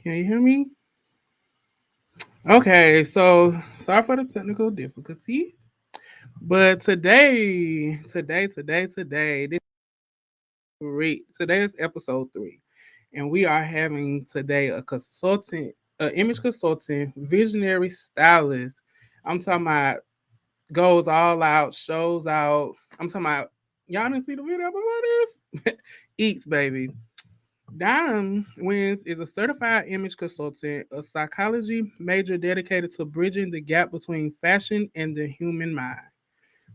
Can you hear me? Okay, so sorry for the technical difficulties. But today, today is episode 3. And we are having today a consultant, an image consultant, visionary stylist. I'm talking about goes all out, shows out. I'm talking about y'all didn't see the video before this? Eats, baby. Dime Wins is a certified image consultant, a psychology major dedicated to bridging the gap between fashion and the human mind.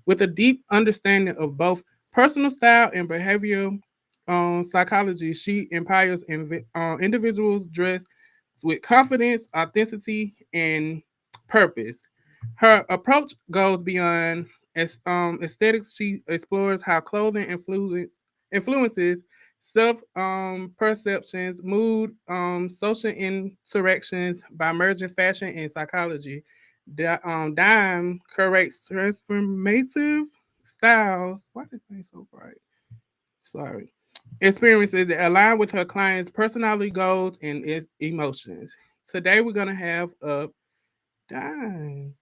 With a deep understanding of both personal style and behavioral psychology, she empowers individuals dressed with confidence, authenticity, and purpose. Her approach goes beyond aesthetics. She explores how clothing influences self perceptions, mood, social interactions by merging fashion and psychology. Dime curates transformative styles. Why is it so bright? Sorry. Experiences that align with her clients' personality goals and emotions. Today we're gonna have a Dime.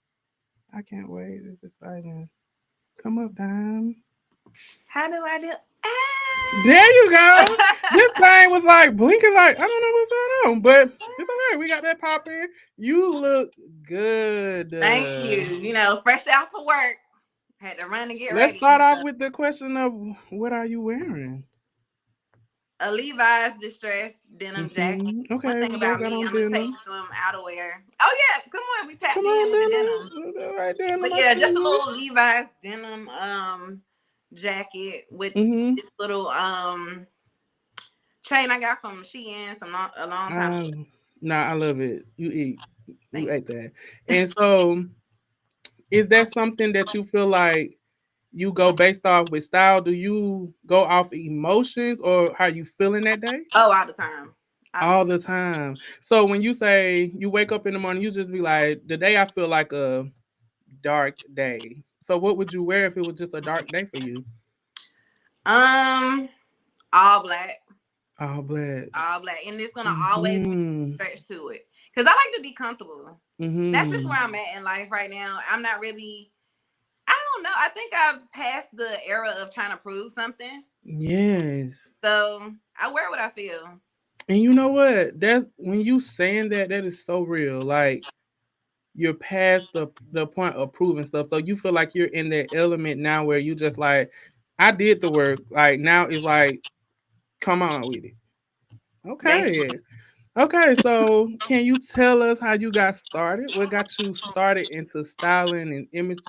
I can't wait. It's exciting. Come up, Dime. How do I do? There you go. Ah! This thing was like blinking like I don't know what's going on, but it's okay. We got that pop in. You look good. Thank you. Fresh out for work. Had to run and get Let's ready. start off with the question of what are you wearing? A Levi's distressed denim jacket. One Okay, thing we both about got me, on I'm gonna take denim. some outerwear. Oh yeah, come on, we Come tapped in on, with the denim. denim. Right, denim. But I yeah, just a see little Levi's denim jacket with you. this little chain I got from Shein a long time ago. Nah, I love it. You eat. You Thank ate that. And so, is that something that you feel like you go based off with style? Do you go off emotions or how you feeling that day? Oh, all the time. All the All time. the time. So when you say you wake up in the morning, you just be like, the day I feel like a dark day. So what would you wear if it was just a dark day for you? Um, all black. All black. All black. And it's gonna always be Mm-hmm. stretched to it. Cause I like to be comfortable. That's just Mm-hmm. where I'm at in life right now. I'm not really I don't know. I think I've passed the era of trying to prove something. Yes. So I wear what I feel. And you know what? That's when you saying that, that is so real. Like you're past the point of proving stuff. So you feel like you're in that element now where you just like, I did the work. Like now it's like, come on with it. Basically. Okay. Okay, so can you tell us how you got started? What got you started into styling and image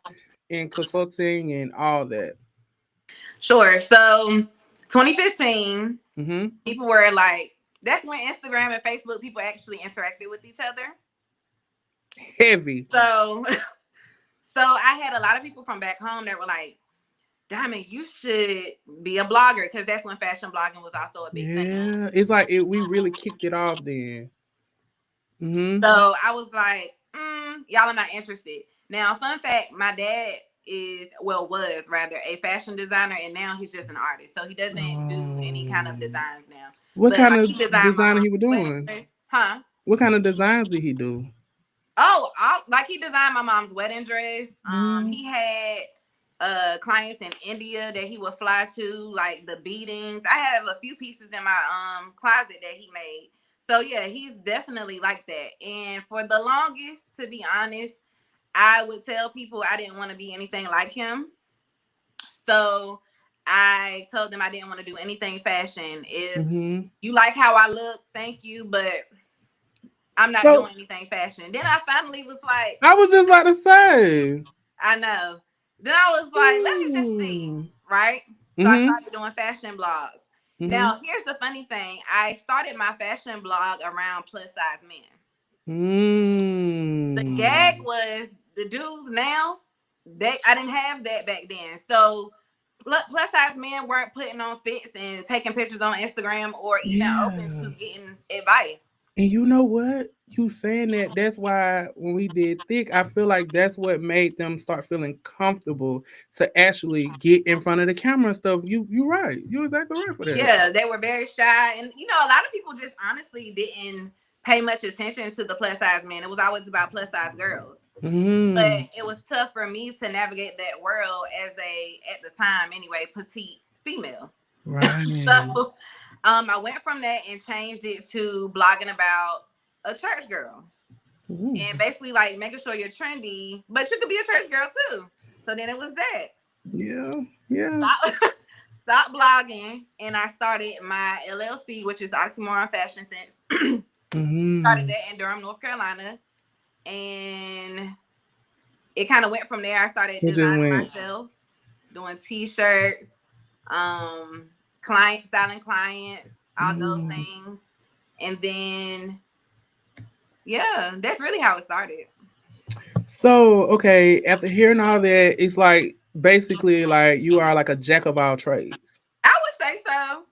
and consulting and all that? Sure. So 2015, Mm-hmm. people were like, that's when Instagram and Facebook people actually interacted with each other. Heavy. So so I had a lot of people from back home that were like, Diamond, you should be a blogger because that's when fashion blogging was also a big thing. Yeah. It's like we really kicked it off then. Mm-hmm. So I was like, y'all are not interested. Now, fun fact, my dad was rather a fashion designer and now he's just an artist. So he doesn't do any kind of Um, designs now. what But kind like of he designed my design mom's he was wedding doing? dress. Huh? What kind of designs did he do? Oh, like he designed my mom's wedding dress. Mm. He had clients in India that he would fly to, like the beadings. I have a few pieces in my closet that he made. So yeah, he's definitely like that. And for the longest, to be honest, I would tell people I didn't want to be anything like him. So I told them I didn't want to do anything fashion. If Mm-hmm. you like how I look, thank you, but I'm not So doing anything fashion. Then I finally was like, I was just about to say. I know. Then I was like, let me just see, Mm. right? So I Mm-hmm. started doing fashion blogs. Mm-hmm. Now, here's the funny thing. I started my fashion blog around plus size men. The gag Mm. was the dudes now, I didn't have that back then. So plus size men weren't putting on fits and taking pictures on Instagram or even open to Yeah. getting advice. And you know what? You saying that, that's why when we did thick, I feel like that's what made them start feeling comfortable to actually get in front of the camera and stuff. You right. You're exactly right for that. Yeah, they were very shy. And, a lot of people just honestly didn't pay much attention to the plus size men. It was always about plus size girls. But Mm. it was tough for me to navigate that world as a, at the time anyway, petite female. Right. So I went from that and changed it to blogging about a church girl. Ooh. And basically like making sure you're trendy, but you could be a church girl too. So then it was that. Yeah. Yeah. Stop, stop blogging, and I started my LLC, which is Oxymoron Fashion Sense. Started Mm-hmm. that in Durham, North Carolina, and it kind of went from there. I started It just designing went. myself, doing t-shirts, client styling clients, all those Mm. things. And then yeah, that's really how it started. So, okay, after hearing all that, it's like basically like you are like a jack of all trades. I would say so.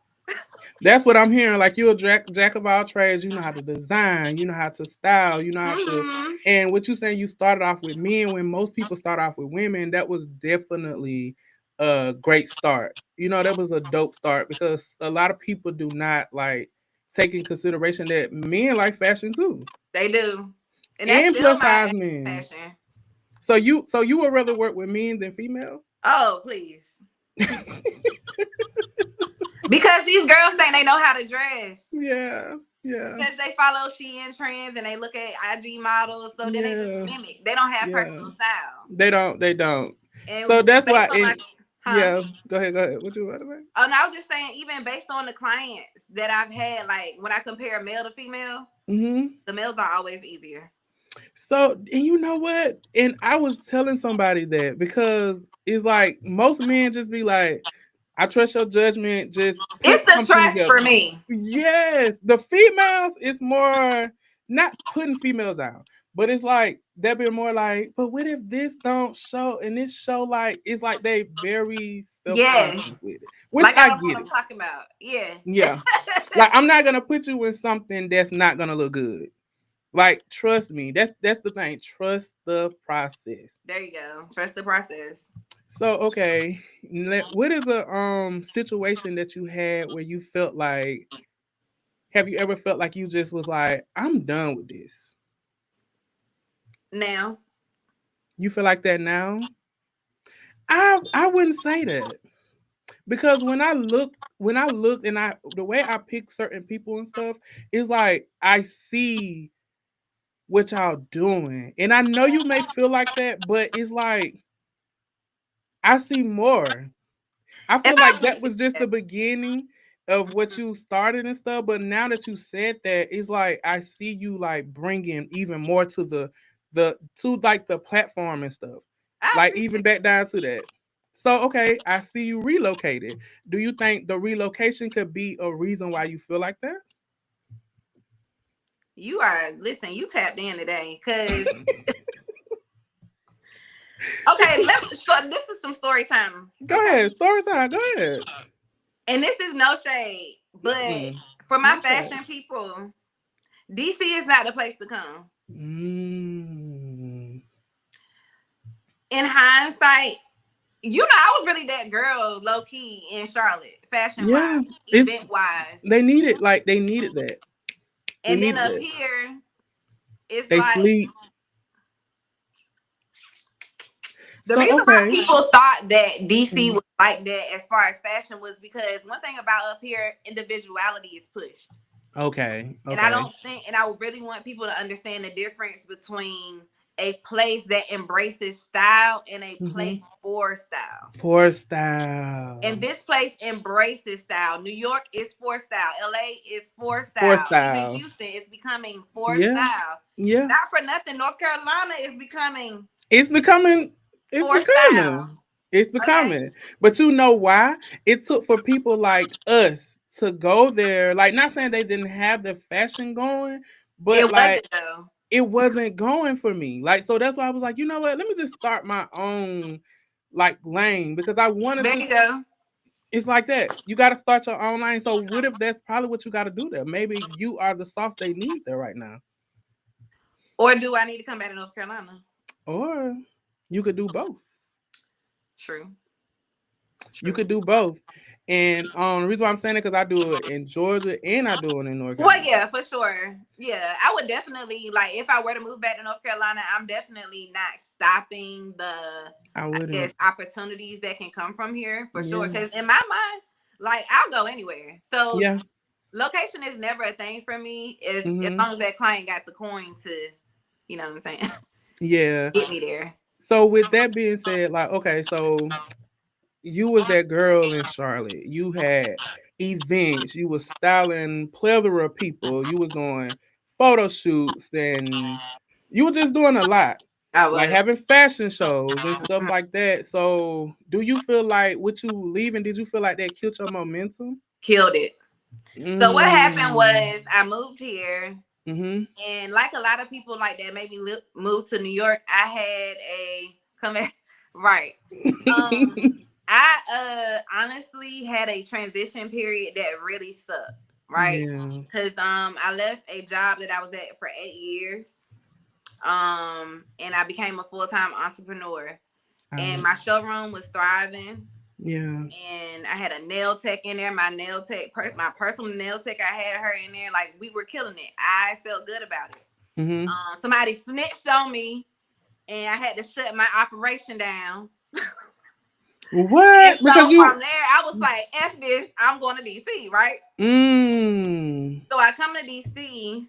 That's what I'm hearing. Like you're a jack of all trades. You know how to design, you know how to style, you know how to. Hmm. And what you saying, you started off with men when most people start off with women. That was definitely a great start. You know, that was a dope start because a lot of people do not like take in consideration that men like fashion too, They do. And that's and still plus my size men. passion. So you would rather work with men than female? Oh, please. Because these girls think they know how to dress. Yeah, yeah, Because they follow Shein trends and they look at IG models, so then they just yeah, mimic. They don't have yeah. personal style. They don't. They don't. So And that's why. based on my, And huh? yeah, go ahead. Go ahead. What you about to say? Oh, no, I was just saying, even based on the clients that I've had, like when I compare male to female, Hmm. the males are always easier. So, and you know what? And I was telling somebody that because it's like most men just be like, I trust your judgment, just put It's the something trust for together. me. Yes, the females is more not putting females down, but it's like they'll be more like, but what if this don't show and this show like it's like they very Yes. self-conscious with it, which Like I I don't know what get I'm it. talking about. Yeah. Yeah. Like I'm not gonna put you in something that's not gonna look good. Like, trust me. That's the thing. Trust the process. There you go. Trust the process. So, okay, what is a situation that you had where you felt like? Have you ever felt like you just was like, I'm done with this? Now, You feel like that now? I wouldn't say that because when I look and I the way I pick certain people and stuff is like I see what y'all doing, and I know you may feel like that, but it's like I see more. I and feel I like that appreciate was just the that. beginning of what Mhm. you started and stuff. But now that you said that, it's like I see you like bringing even more to the to like the platform and stuff. I Like even appreciate back down to that. So okay, I see you relocated. Do you think the relocation could be a reason why you feel like that? you are listen. You tapped in today, cause okay. Let me. So this is some story time. Go Okay, ahead, story time. Go ahead. and this is no shade, but Mm-mm. for my No shade. fashion people, DC is not the place to come. Mm. In hindsight, you know, I was really that girl, low key in Charlotte, fashion Yeah, wise, it's event wise, they needed that. They and then needed up that. here, it's They like sleep. the So reason why okay. people thought that DC Mhm. was like that as far as fashion was because one thing about up here, individuality is pushed. Okay. And I Okay. don't think, and I really want people to understand the difference between a place that embraces style and a place Hmm. for style. For And style. this place embraces style. New York is for style. LA is for For style. Even style. Houston is becoming for Yeah. style. Yeah. Not for nothing, North Carolina is becoming It's becoming. It's for style. becoming. It's Okay? becoming. But you know why? It took for people like us to go there. Like, not saying they didn't have the fashion going, but It like wasn't though. it wasn't going for me. Like, so that's why I was like, you know what? Let me just start my own like lane because I wanted There to. you go. It's like that. You got to start your own lane. So what if that's probably what you got to do there? Maybe you are the sauce they need there right now, Or do I need to come back to North Carolina? or you could do both. True. You True. could do both. And the reason why I'm saying it because I do it in Georgia and I do it in North Well, Carolina. yeah, for sure. Yeah, I would definitely like if I were to move back to North Carolina. I'm definitely not stopping the, I I guess, wouldn't. opportunities that can come from here for sure. Yeah. Because in my mind, like I'll go anywhere. So Yeah. location is never a thing for me. As Mm-hmm. long as that client got the coin to, you know what I'm saying, Yeah. get me there. So with that being said, like, okay, so you was that girl in Charlotte. You had events. You was styling plethora of people. You was doing photo shoots and you were just doing a lot. I Like was having fashion shows and stuff like that. So do you feel like with you leaving, did you feel like that killed your momentum? killed it. So what happened Mm. was I moved here, Mm-hmm. and like a lot of people like that maybe move to New York. I had a come back right. Um, I honestly had a transition period that really sucked, right? Yeah. Cause I left a job that I was at for 8 years. And I became a full-time entrepreneur. And my showroom was thriving. Yeah. And I had a nail tech in there. My nail tech, my personal nail tech, I had her in there. Like we were killing it. I felt good about it. Mm-hmm. Somebody snitched on me, and I had to shut my operation down. And What? Because so you. from there, I was like, "F this! I'm going to DC." Right? Mm. So I come to DC,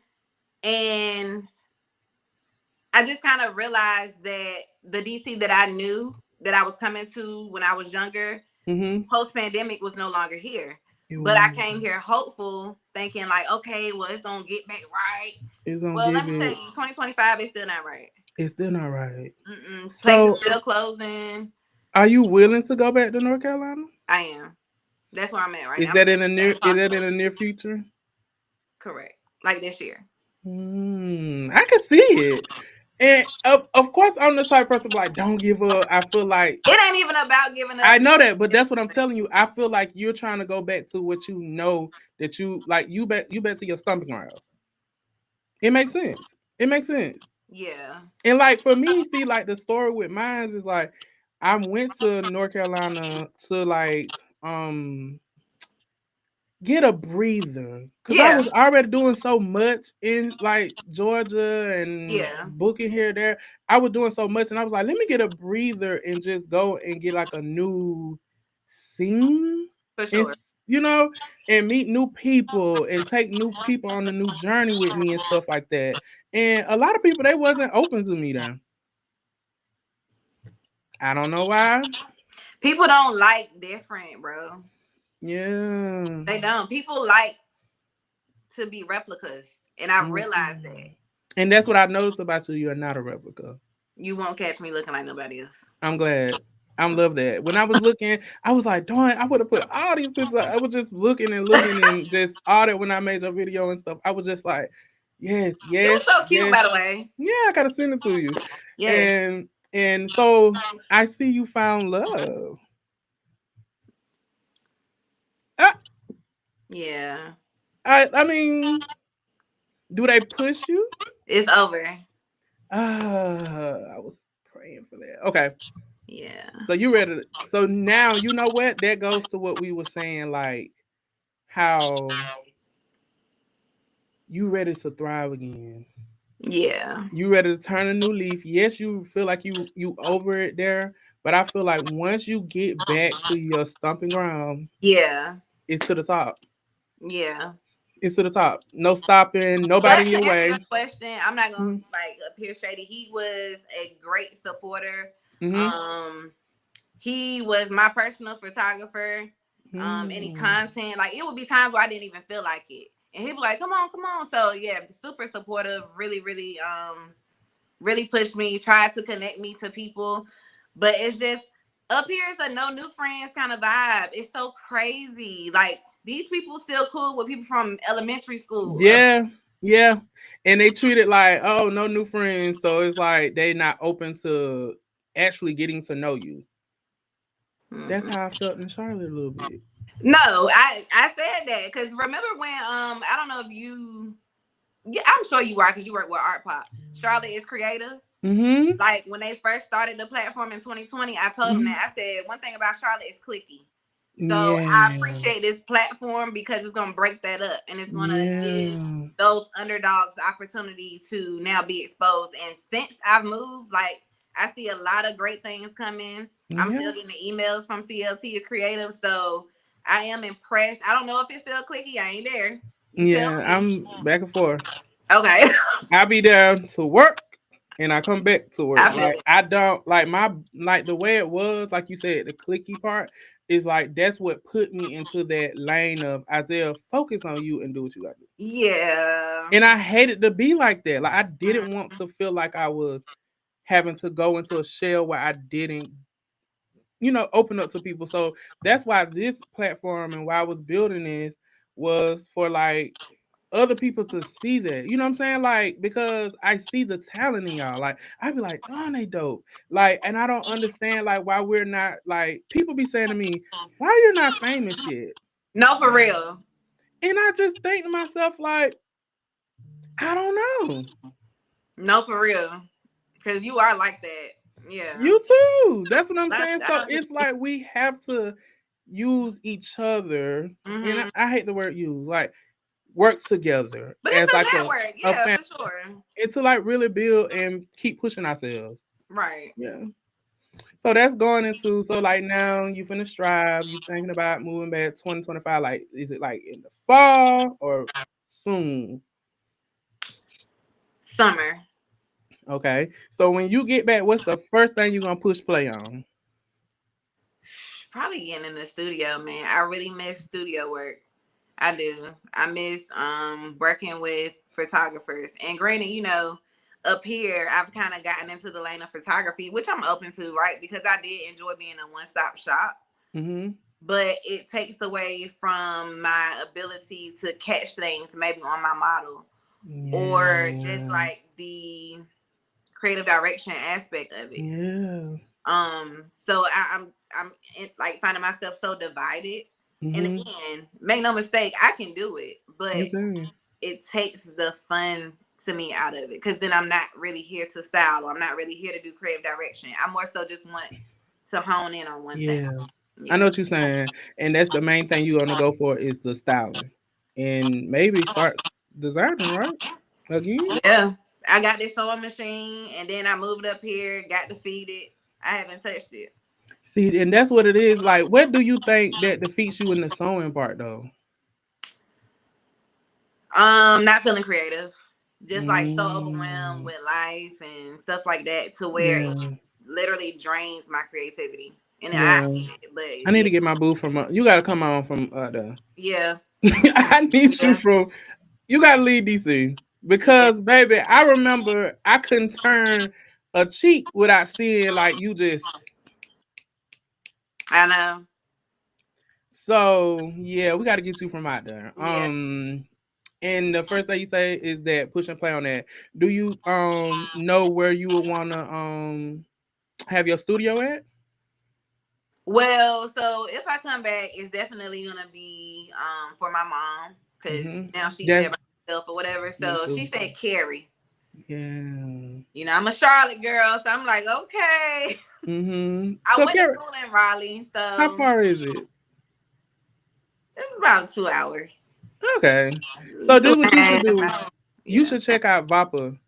and I just kind of realized that the DC that I knew that I was coming to when I was younger, Mm-hmm. post pandemic, was no longer here. It But I was. came here hopeful, thinking like, okay, well, it's gonna get back right. It's gonna Well, let give me tell it. you, 2025 is still not right. It's still not right. Places So, still closing. are you willing to go back to North Carolina? I am. That's where I'm at right Is now. I'm that in in the the near? same Is that hospital. in the near future? Correct. Like this year. I can see it, and of course, I'm the type of person like don't give up. I feel like It ain't even about giving I up. know that, but that's what I'm telling you. I feel like you're trying to go back to what you know that you like. You bet to your stomach grounds. It makes sense. It makes sense. Yeah. And like for me, see, like the story with mines is like I went to North Carolina to like get a breather because I Yeah. was already doing so much in like Georgia and Yeah. booking here there. I was doing so much, and I was like, let me get a breather and just go and get like a new scene For and sure. you know and meet new people and take new people on a new journey with me and stuff like that. And a lot of people they wasn't open to me then. I don't know why. People don't like different, bro. Yeah. They don't. People like to be replicas. And I realized that. Mhm. And that's what I noticed about you. You're not a replica. You won't catch me looking like nobody else. I'm glad. I love that. When I was looking, I was like, darn, I would have put all these pictures. I was just looking and looking and just all that when I made your video and stuff. I was just like, yes, You yes, were so cute, yes. by the way. Yeah, I gotta send it to you. Yes. And so I see you found love. I, Yeah. I mean, do they push you? It's over. I was praying for that. Okay. Yeah. So you ready to, so now you know what? That goes to what we were saying, like how you ready to thrive again. Yeah. You ready to turn a new leaf. Yes, you feel like you over it there, but I feel like once you get back to your stomping ground, Yeah. it's to the top. Yeah. It's to the top. No stopping, nobody But in to your answer your way. question, I'm not gonna Mm-hmm. like appear shady. He was a great supporter. Mm-hmm. Um, he was my personal photographer. Any Mm-hmm. content, like it would be times where I didn't even feel like it, and he'd be like, "Come on, come on." So yeah, super supportive. Really, really, really pushed me. Tried to connect me to people, but it's just up here. It's a no new friends kind of vibe. It's so crazy. Like these people still cool with people from elementary school. Yeah, yeah. And they treat it like, oh, no new friends. So it's like they not open to actually getting to know you. That's Mm-mm. how I felt in Charlotte a little bit. No, I said that because remember when I don't know if you, yeah, I'm sure you are because you work with Art Pop. Charlotte is creative. Mm-hmm. Like when they first started the platform in 2020, I told them Mm-hmm. that I said one thing about Charlotte is clicky. So I Yeah. appreciate this platform because it's gonna break that up and it's gonna give Yeah. those underdogs the opportunity to now be exposed. And since I've moved, like I see a lot of great things coming. I'm Yeah. still getting the emails from CLT is creative, so I am impressed. I don't know if it's still clicky. I ain't there. You tell Yeah. me. I'm back and forth. Okay. I be there to work and I come back to work. I feel Like it. I don't like my like the way it was, like you said, the clicky part is like that's what put me into that lane of Isaiah, focus on you and do what you gotta do. Yeah. And I hated to be like that. Like I didn't want to feel like I was having to go into a shell where I didn't, open up to people. So that's why this platform and why I was building this was for like other people to see that. You know what I'm saying? Like, because I see the talent in y'all. Like, I be like, oh, they dope. Like, and I don't understand like why we're not like people be saying to me, why you're not famous yet? No, for real. And I just think to myself, like, I don't know. No, for real. Because you are like that. Yeah. You too. That's what I'm I, saying. So I, it's like we have to use each other. And hmm I hate the word use, like work together But as it's like a network. a Yeah, family for sure. and to like really build and keep pushing ourselves. Right. Yeah. So that's going into so like now you finna strive, you thinking about moving back 2025. Like, is it like in the fall or soon? Summer. Okay. So when you get back, what's the first thing you're gonna push play on? Probably getting in the studio, man. I really miss studio work. I do. I miss working with photographers. And granted, up here I've kind of gotten into the lane of photography, which I'm open to, right? Because I did enjoy being a one-stop shop. Mm-hmm. But it takes away from my ability to catch things maybe on my model or just Yeah. like the creative direction aspect of it. Yeah. So I'm like finding myself so divided. And Mm-hmm. again, make no mistake, I can do it, You but can. it takes the fun to me out of it because then I'm not really here to style or I'm not really here to do creative direction. I more so just want to hone in on one thing. Yeah. I know Yeah. what you're saying. And that's the main thing you're gonna go for is the styling. And maybe start designing, right? Again. Yeah. I got this sewing machine and then I moved up here, got to feed it. I haven't touched it. See, and that's what it is. Like, what do you think that defeats you in the sewing part though? Not feeling creative. Just like so overwhelmed Mm, with life and stuff like that to where it yeah. literally drains my creativity. And I Yeah. hate it, I but need yeah, to get my boo from you gotta come on from the yeah, I need you yeah, from you gotta leave DC. yeah. Because baby, I remember I couldn't turn a cheek without seeing like you just I know. so yeah, we gotta get you from out there. Yeah. And the first thing you say is that push and play on that. Do you know where you would wanna have your studio at? Well, so if I come back, it's definitely gonna be for my mom because Mm-hmm. now she's there That's by herself or whatever. me So she too. said Carrie. Yeah. I'm a Charlotte girl, so I'm like, okay. Mm-hmm. I So went to Kara, school in Raleigh, how so far is it? it's about 2 hours. Okay. So Two do what and you a should do. half. You Yeah. should check out Vapa.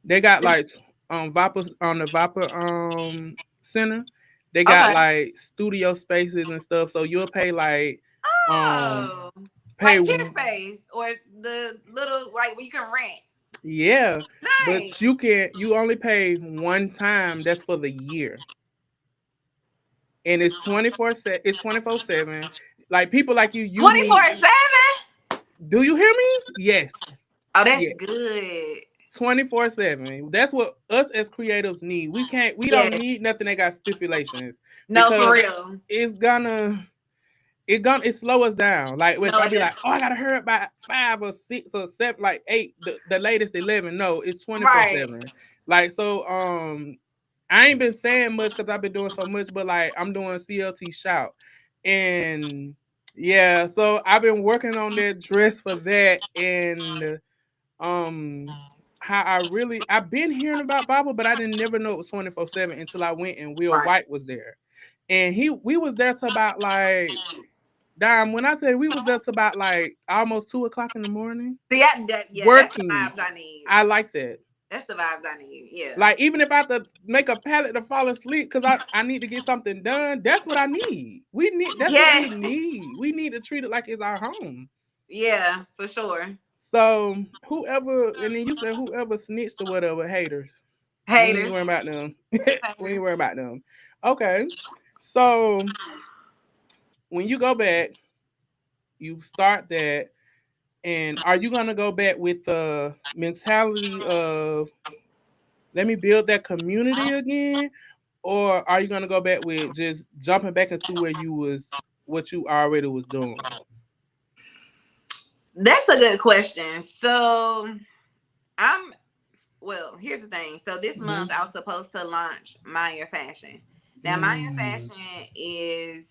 They got like Vapa on the Vapa center. They got Okay. like studio spaces and stuff. So you'll pay like um Oh, pay like Peerspace or the little like where you can rent. yeah, Nice. but you only pay one time. That's for the year. And it's 24/7. Like people like you Twenty four need seven. do you hear me? Yes. Oh, that's Yes. good. 24/7. That's what us as creatives need. We don't Yes. need nothing that got stipulations No, for because real. it's gonna it slow us down. Like if No, I it be does. like, oh, I gotta hurry up by 5 or 6 or 7, like 8, the latest 11. No, it's twenty four Right. seven. Like so, I ain't been saying much because I've been doing so much, but like I'm doing CLT shout, and yeah, so I've been working on that dress for that, and um how I've been hearing about Bible, but I didn't never know it was 24/7 until I went and Will Right. White was there. and we was there to about like, damn, when I say we was there to about like almost 2 o'clock in the morning See, yeah, that's the working. vibes I need. I like that. That's the vibes I need. Yeah. Like, even if I have to make a pallet to fall asleep because I need to get something done, that's what I need. That's what we Yes. need. We need to treat it like it's our home. Yeah, for sure. So whoever, and then you said whoever snitched or whatever, haters. We ain't Haters. worrying about them. We ain't Haters. worrying about them. Okay. So when you go back, you start that, and are you gonna go back with the mentality of let me build that community again? Or are you gonna go back with just jumping back into where you was what you already was doing? That's a good question. So I'm well, here's the thing. So this month Mm-hmm. I was supposed to launch Mind Your Fashion. Now Mind Your Mm. Fashion is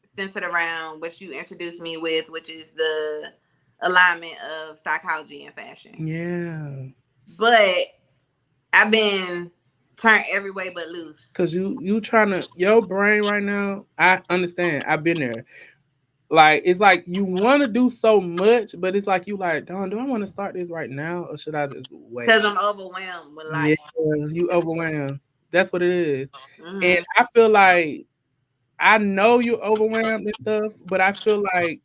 centered around what you introduced me with, which is the alignment of psychology and fashion. Yeah. But I've been turned every way but loose. Cause you trying to your brain right now, I understand. I've been there. Like it's like you want to do so much, but it's like you like, Don, do I want to start this right now or should I just Because wait? I'm overwhelmed with Yeah, life. you overwhelmed. That's what it is. And Hmm. I feel like I know you're overwhelmed and stuff, but I feel like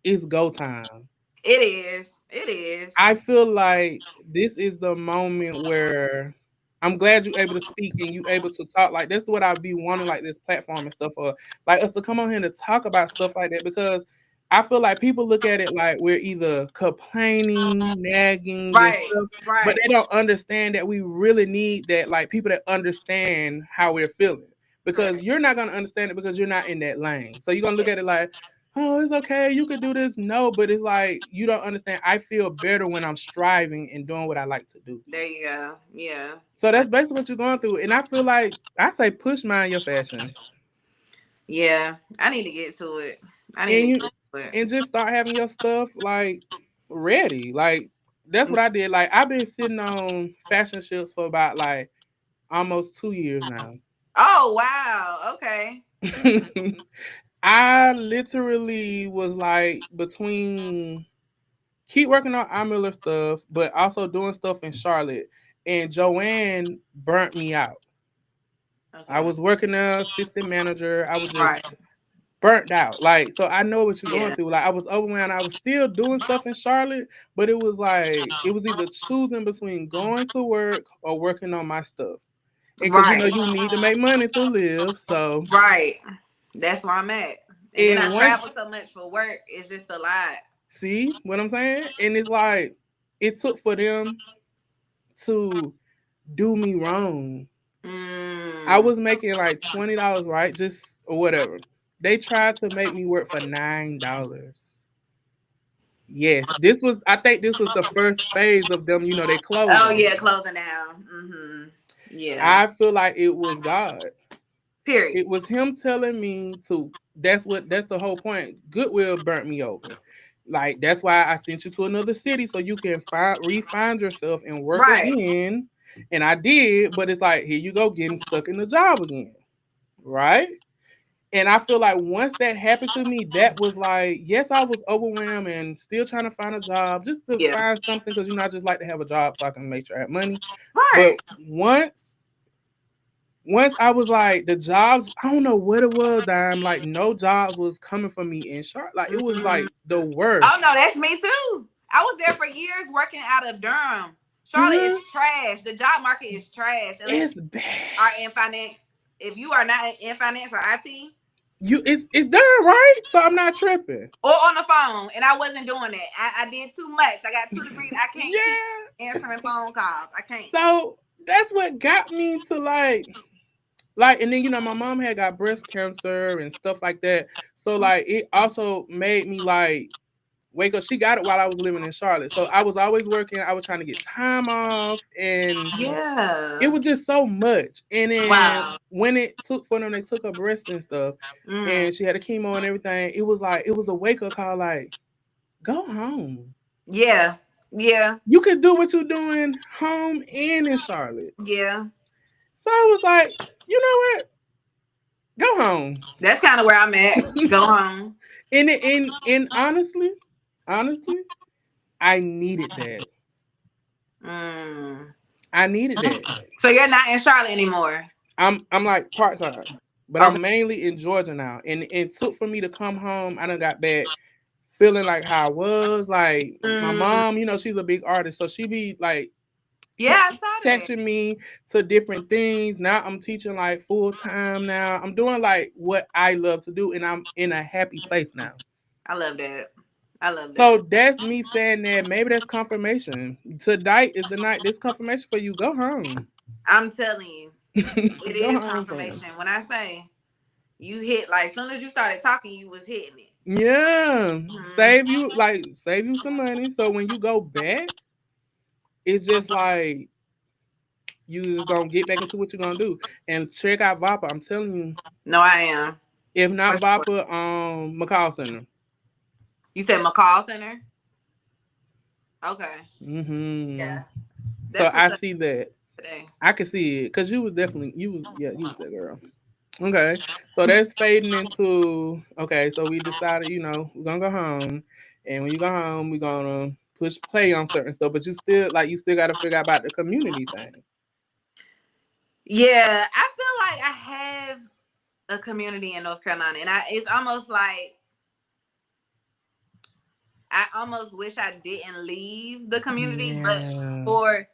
it's go time. It is. It is. I feel like this is the moment where I'm glad you're able to speak and you able to talk. Like that's what I'd be wanting, like this platform and stuff, or like us to come on here and talk about stuff like that because I feel like people look at it like we're either complaining, nagging, and Right. stuff, but Right. they don't understand that we really need that, like people that understand how we're feeling. Because Right. you're not gonna understand it because you're not in that lane. So you're gonna look Yeah. at it like, oh, it's okay, you could do this. No, but it's like you don't understand. I feel better when I'm striving and doing what I like to do. There you go. Yeah. So that's basically what you're going through. And I feel like I say push mind your fashion. Yeah. I need to get to it. I need And to you get to it. and just start having your stuff like ready. Like that's what I did. Like I've been sitting on fashion shows for about like almost 2 years now. Oh wow. Okay. I literally was like between keep working on our Miller stuff, but also doing stuff in Charlotte. And Joanne burnt me out. I Okay. was working there, assistant manager. I was just Right. burnt out. Like, so I know what you're going Yeah. through. Like, I was overwhelmed. I was still doing stuff in Charlotte, but it was like it was either choosing between going to work or working on my stuff. And because Right. you need to make money to live. So, Right. That's where I'm at. And then I and once travel so much for work. It's just a lot. see what I'm saying? And it's like it took for them to do me wrong. I Mm. was making like $20, right? Just or whatever. They tried to make me work for $9. Yes, this was. I think this was the first phase of them. They Oh closing. yeah, closing down. Mm-hmm. Yeah. I feel like it was God. Period. It was Him telling me to. That's the whole point. Goodwill burnt me over. Like that's why I sent you to another city so you can find yourself and work Right. again. And I did, but it's like here you go getting stuck in the job again, right? And I feel like once that happened to me, that was like, yes, I was overwhelmed and still trying to find a job just to Yeah. find something because I just like to have a job so I can make sure I have money. But Right. once I was like the jobs, I don't know what it was that I'm like no jobs was coming for me in Charlotte. Like it was Mm-hmm. like the worst. Oh no, that's me too. I was there for years working out of Durham. Charlotte is Uh-huh. trash. The job market is trash unless It's you bad. are in finance. If you are not in finance or IT It's done right, so I'm not tripping. or on the phone, and I wasn't doing that. I did too much. I got 2 degrees. I can't keep Yeah. answering phone calls. I can't. So that's what got me to like, and then my mom had got breast cancer and stuff like that. So like it also made me like wake up. She got it while I was living in Charlotte. So I was always working. I was trying to get time off and it Yeah. was just so much. And then Wow. when it took for them, they took her breast and stuff Mm. and she had a chemo and everything. It was like it was a wake up call like, go home. Yeah. Yeah. You could do what you're doing home and in Charlotte. Yeah. So I was like, you know what? Go home. That's kind of where I'm at. Go home. And honestly, I needed that. Mm. I needed that. So you're not in Charlotte anymore. I'm like part time, but Okay. I'm mainly in Georgia now. And it took for me to come home. I done got back feeling like how I was. Like my Mm. mom, she's a big artist, so she be like Yeah, I saw that. texting me to different things. Now I'm teaching like full time. Now I'm doing like what I love to do, and I'm in a happy place now. I love that. I love So that. that's me saying that maybe that's confirmation. Tonight is the night. This confirmation for you. Go home. I'm telling you, it Go is home, fam. confirmation. When I say you hit, like, as soon as you started talking, you was hitting it. Yeah, Hmm. save you some money. So when you go back, it's just like you just gonna get back into what you're gonna do and check out Vapa. I'm telling you, No, I am. if For not sure. Vapa, McCall Center. You said McCall Center? Okay. Hmm. Yeah. So That's what's I up see that. today. I can see it because you was that girl. Okay, so that's fading into okay. So we decided, we're gonna go home, and when you go home, we're gonna push play on certain stuff. But you still got to figure out about the community thing. Yeah, I feel like I have a community in North Carolina, and it's almost like I almost wish I didn't leave the community, but Yeah, for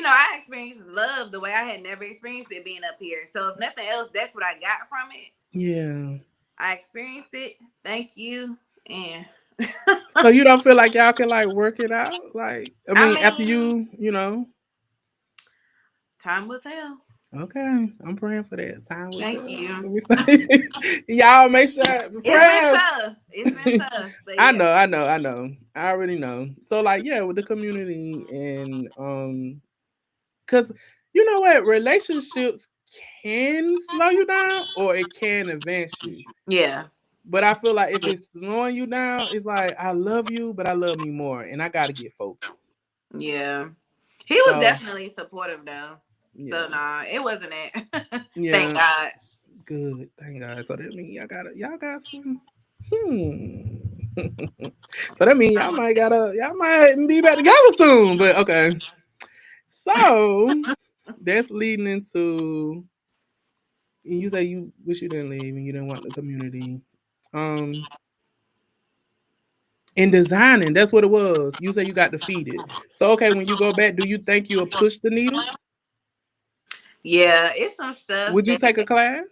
I experienced love the way I had never experienced it being up here. So if nothing else, that's what I got from it. yeah. I experienced it. Thank you. And So you don't feel like y'all can like work it out? Like, I I mean, after mean, time will tell. Okay, I'm praying for that. Time will Thank tell. you. Let me say, y'all make sure It's been prayers. tough. It's been tough, but I yeah, know, I know, I know. I already know. So like, yeah, with the community and because you know what, relationships can slow you down or it can advance you. yeah, But I feel like if it's slowing you down, it's like I love you, but I love me more, and I got to get focused. yeah. He was So definitely supportive though. So yeah, nah, it wasn't it. Thank yeah, God. good. Thank God. So that means y'all got some. Hmm. So that means y'all might be back together soon. But okay. So that's leading into you say you wish you didn't leave and you didn't want the community. Um in designing, that's what it was. You say you got defeated. So okay, when you go back, do you think you'll push the needle? Yeah, it's some stuff Would you that. take a class?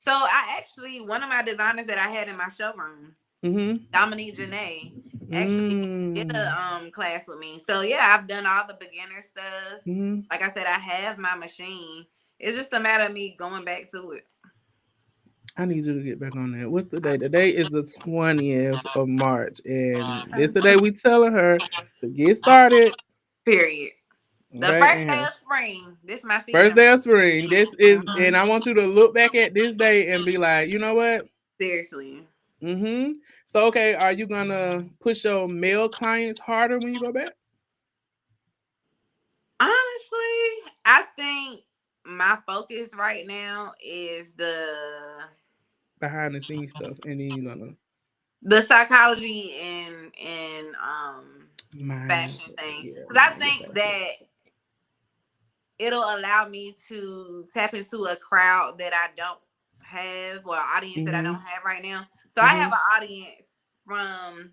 So I actually, one of my designers that I had in my showroom, Mm-hmm. Dominique Janae, actually did a Mm. class with me. So yeah, I've done all the beginner stuff. Mm-hmm. Like I said, I have my machine. It's just a matter of me going back to it. I need you to get back on that. What's the day? The day is the 20th of March. And this the day we telling her to get started. Period. The Okay. first day And of spring. This is my first season. day of spring. This is Mhm. and I want you to look back at this day and be like, you know what? Seriously. Mm-hmm. So okay, are you gonna push your male clients harder when you go back? Honestly, I think my focus right now is Behind the scenes stuff. And then you're gonna the psychology and mind fashion thing, yeah, because I mind your think passion. that it'll allow me to tap into a crowd that I don't have, or an audience that I Mm-hmm. don't have right now. So I Mm-hmm. have an audience from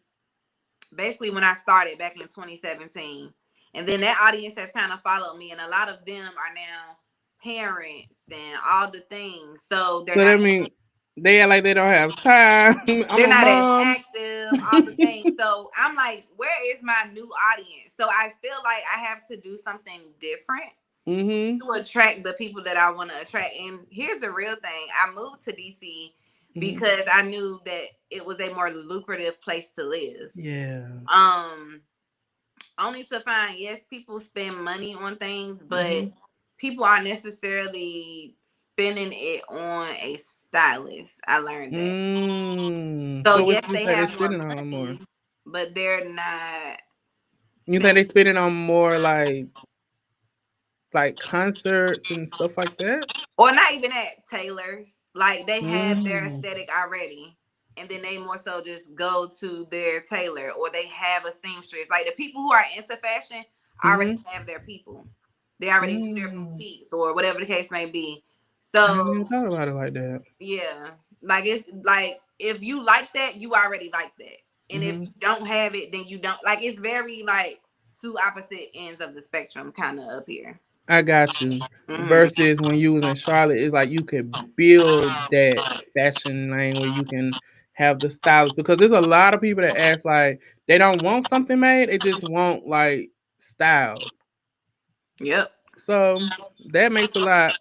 basically when I started back in 2017, and then that audience has kind of followed me, and a lot of them are now parents and all the things. So they're So not that means they act like they don't have time. I'm they're a not as mom. active, all the things. So I'm like, where is my new audience? So I feel like I have to do something different Mm-hmm. to attract the people that I want to attract. And here's the real thing. I moved to DC Mm-hmm. because I knew that it was a more lucrative place to live. Yeah. Um, only to find, yes, people spend money on things, but Mm-hmm. people aren't necessarily spending it on a stylist. I learned that. So So yes, what you they think they have more spending on more? money, but they're not You think they spending, spending on more like concerts and stuff like that? or not even at tailors. Like they have their Mm. aesthetic already, and then they more so just go to their tailor, or they have a seamstress. Like the people who are into fashion already Mm-hmm. have their people. They already do their Mm. boutiques or whatever the case may be. I hadn't even So thought about it like that. yeah, like it's like if you like that, you already like that, and if Mm-hmm. you don't have it, then you don't. Like it's very like two opposite ends of the spectrum, kind of up here. I got you. Hmm. Versus when you was in Charlotte, it's like you could build that fashion lane where you can have the stylist, because there's a lot of people that ask like they don't want something made, they just want like style. Yep. So that makes a lot.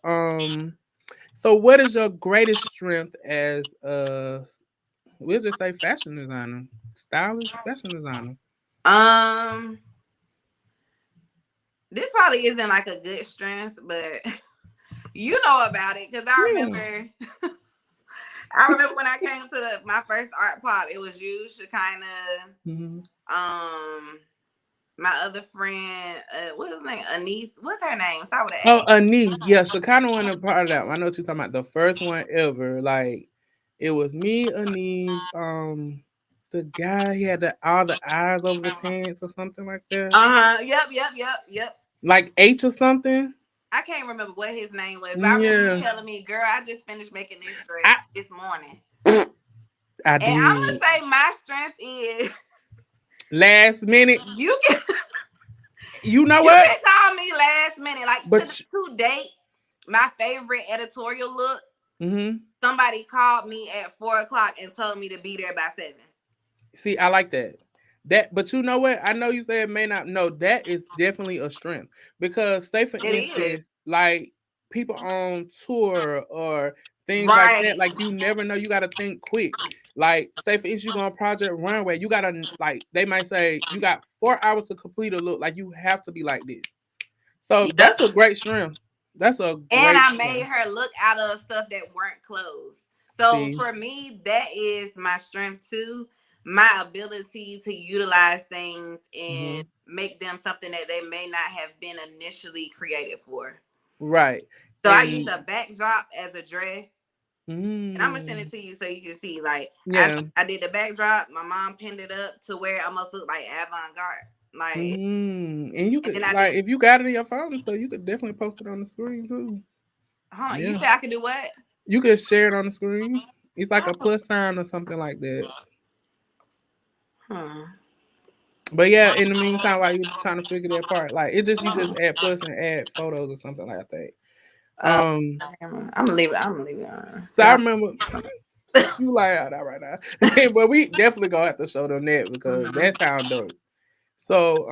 So what is your greatest strength as we'll just say fashion designer, stylist, fashion designer? Um, this probably isn't like a good strength, but you know about it because I Yeah. remember. I remember when I came to my first art pop, it was you, Shekinah, Hmm. my other friend, what's his name? Anise. What's her name? Start with Oh, an Anise. Yeah, so kind of one part of that. I know what you're talking about. The first one ever. Like it was me, Anise, the guy he had all the eyes over the pants or something like A. that. Yep. Like H or something. I can't remember what his name was, but I remember you Yeah. telling me, girl, I just finished making this dress I this morning. I And I'm gonna did. say my strength is Last minute. you can You know you what? can call me last minute. Like But to date, my favorite editorial look. mm-hmm. Somebody called me at 4 o'clock and told me to be there by 7. See, I like that. That, but you know what? I know you said may not know. That is definitely a strength because, say for It is. instance, like people on tour or things like that, Right. like you never know. You got to think quick. Like, say for instance, you go on Project Runway, you gotta like they might say you got 4 hours to complete a look. Like you have to be like this. So Yep. that's a great strength. That's a And great I made strength. her look out of stuff that weren't clothes. So See. for me, that is my strength too. My ability to utilize things Hmm. and make them something that they may not have been initially created for. Right. So I use And a backdrop as a dress. And I'm gonna send it mm, to you so you can see. Like yeah. I did the backdrop. My mom pinned it up to where it almost looked like avant garde. Like, And you and then could I like did. if you got it in your phone and stuff, you could definitely post it on the screen too. Huh? You Yeah, said I could do what? you could share it on the screen. It's like a Oh, plus sign or something like that. hmm. But yeah, in the meantime, while you trying to figure that part, like it just you just add plus and add photos or something like that. Oh, Um, I'm gonna leave it. I'm gonna leave it on. so I remember you like out that right now, but we definitely gonna have to show them that because Mhm. that sound dope. So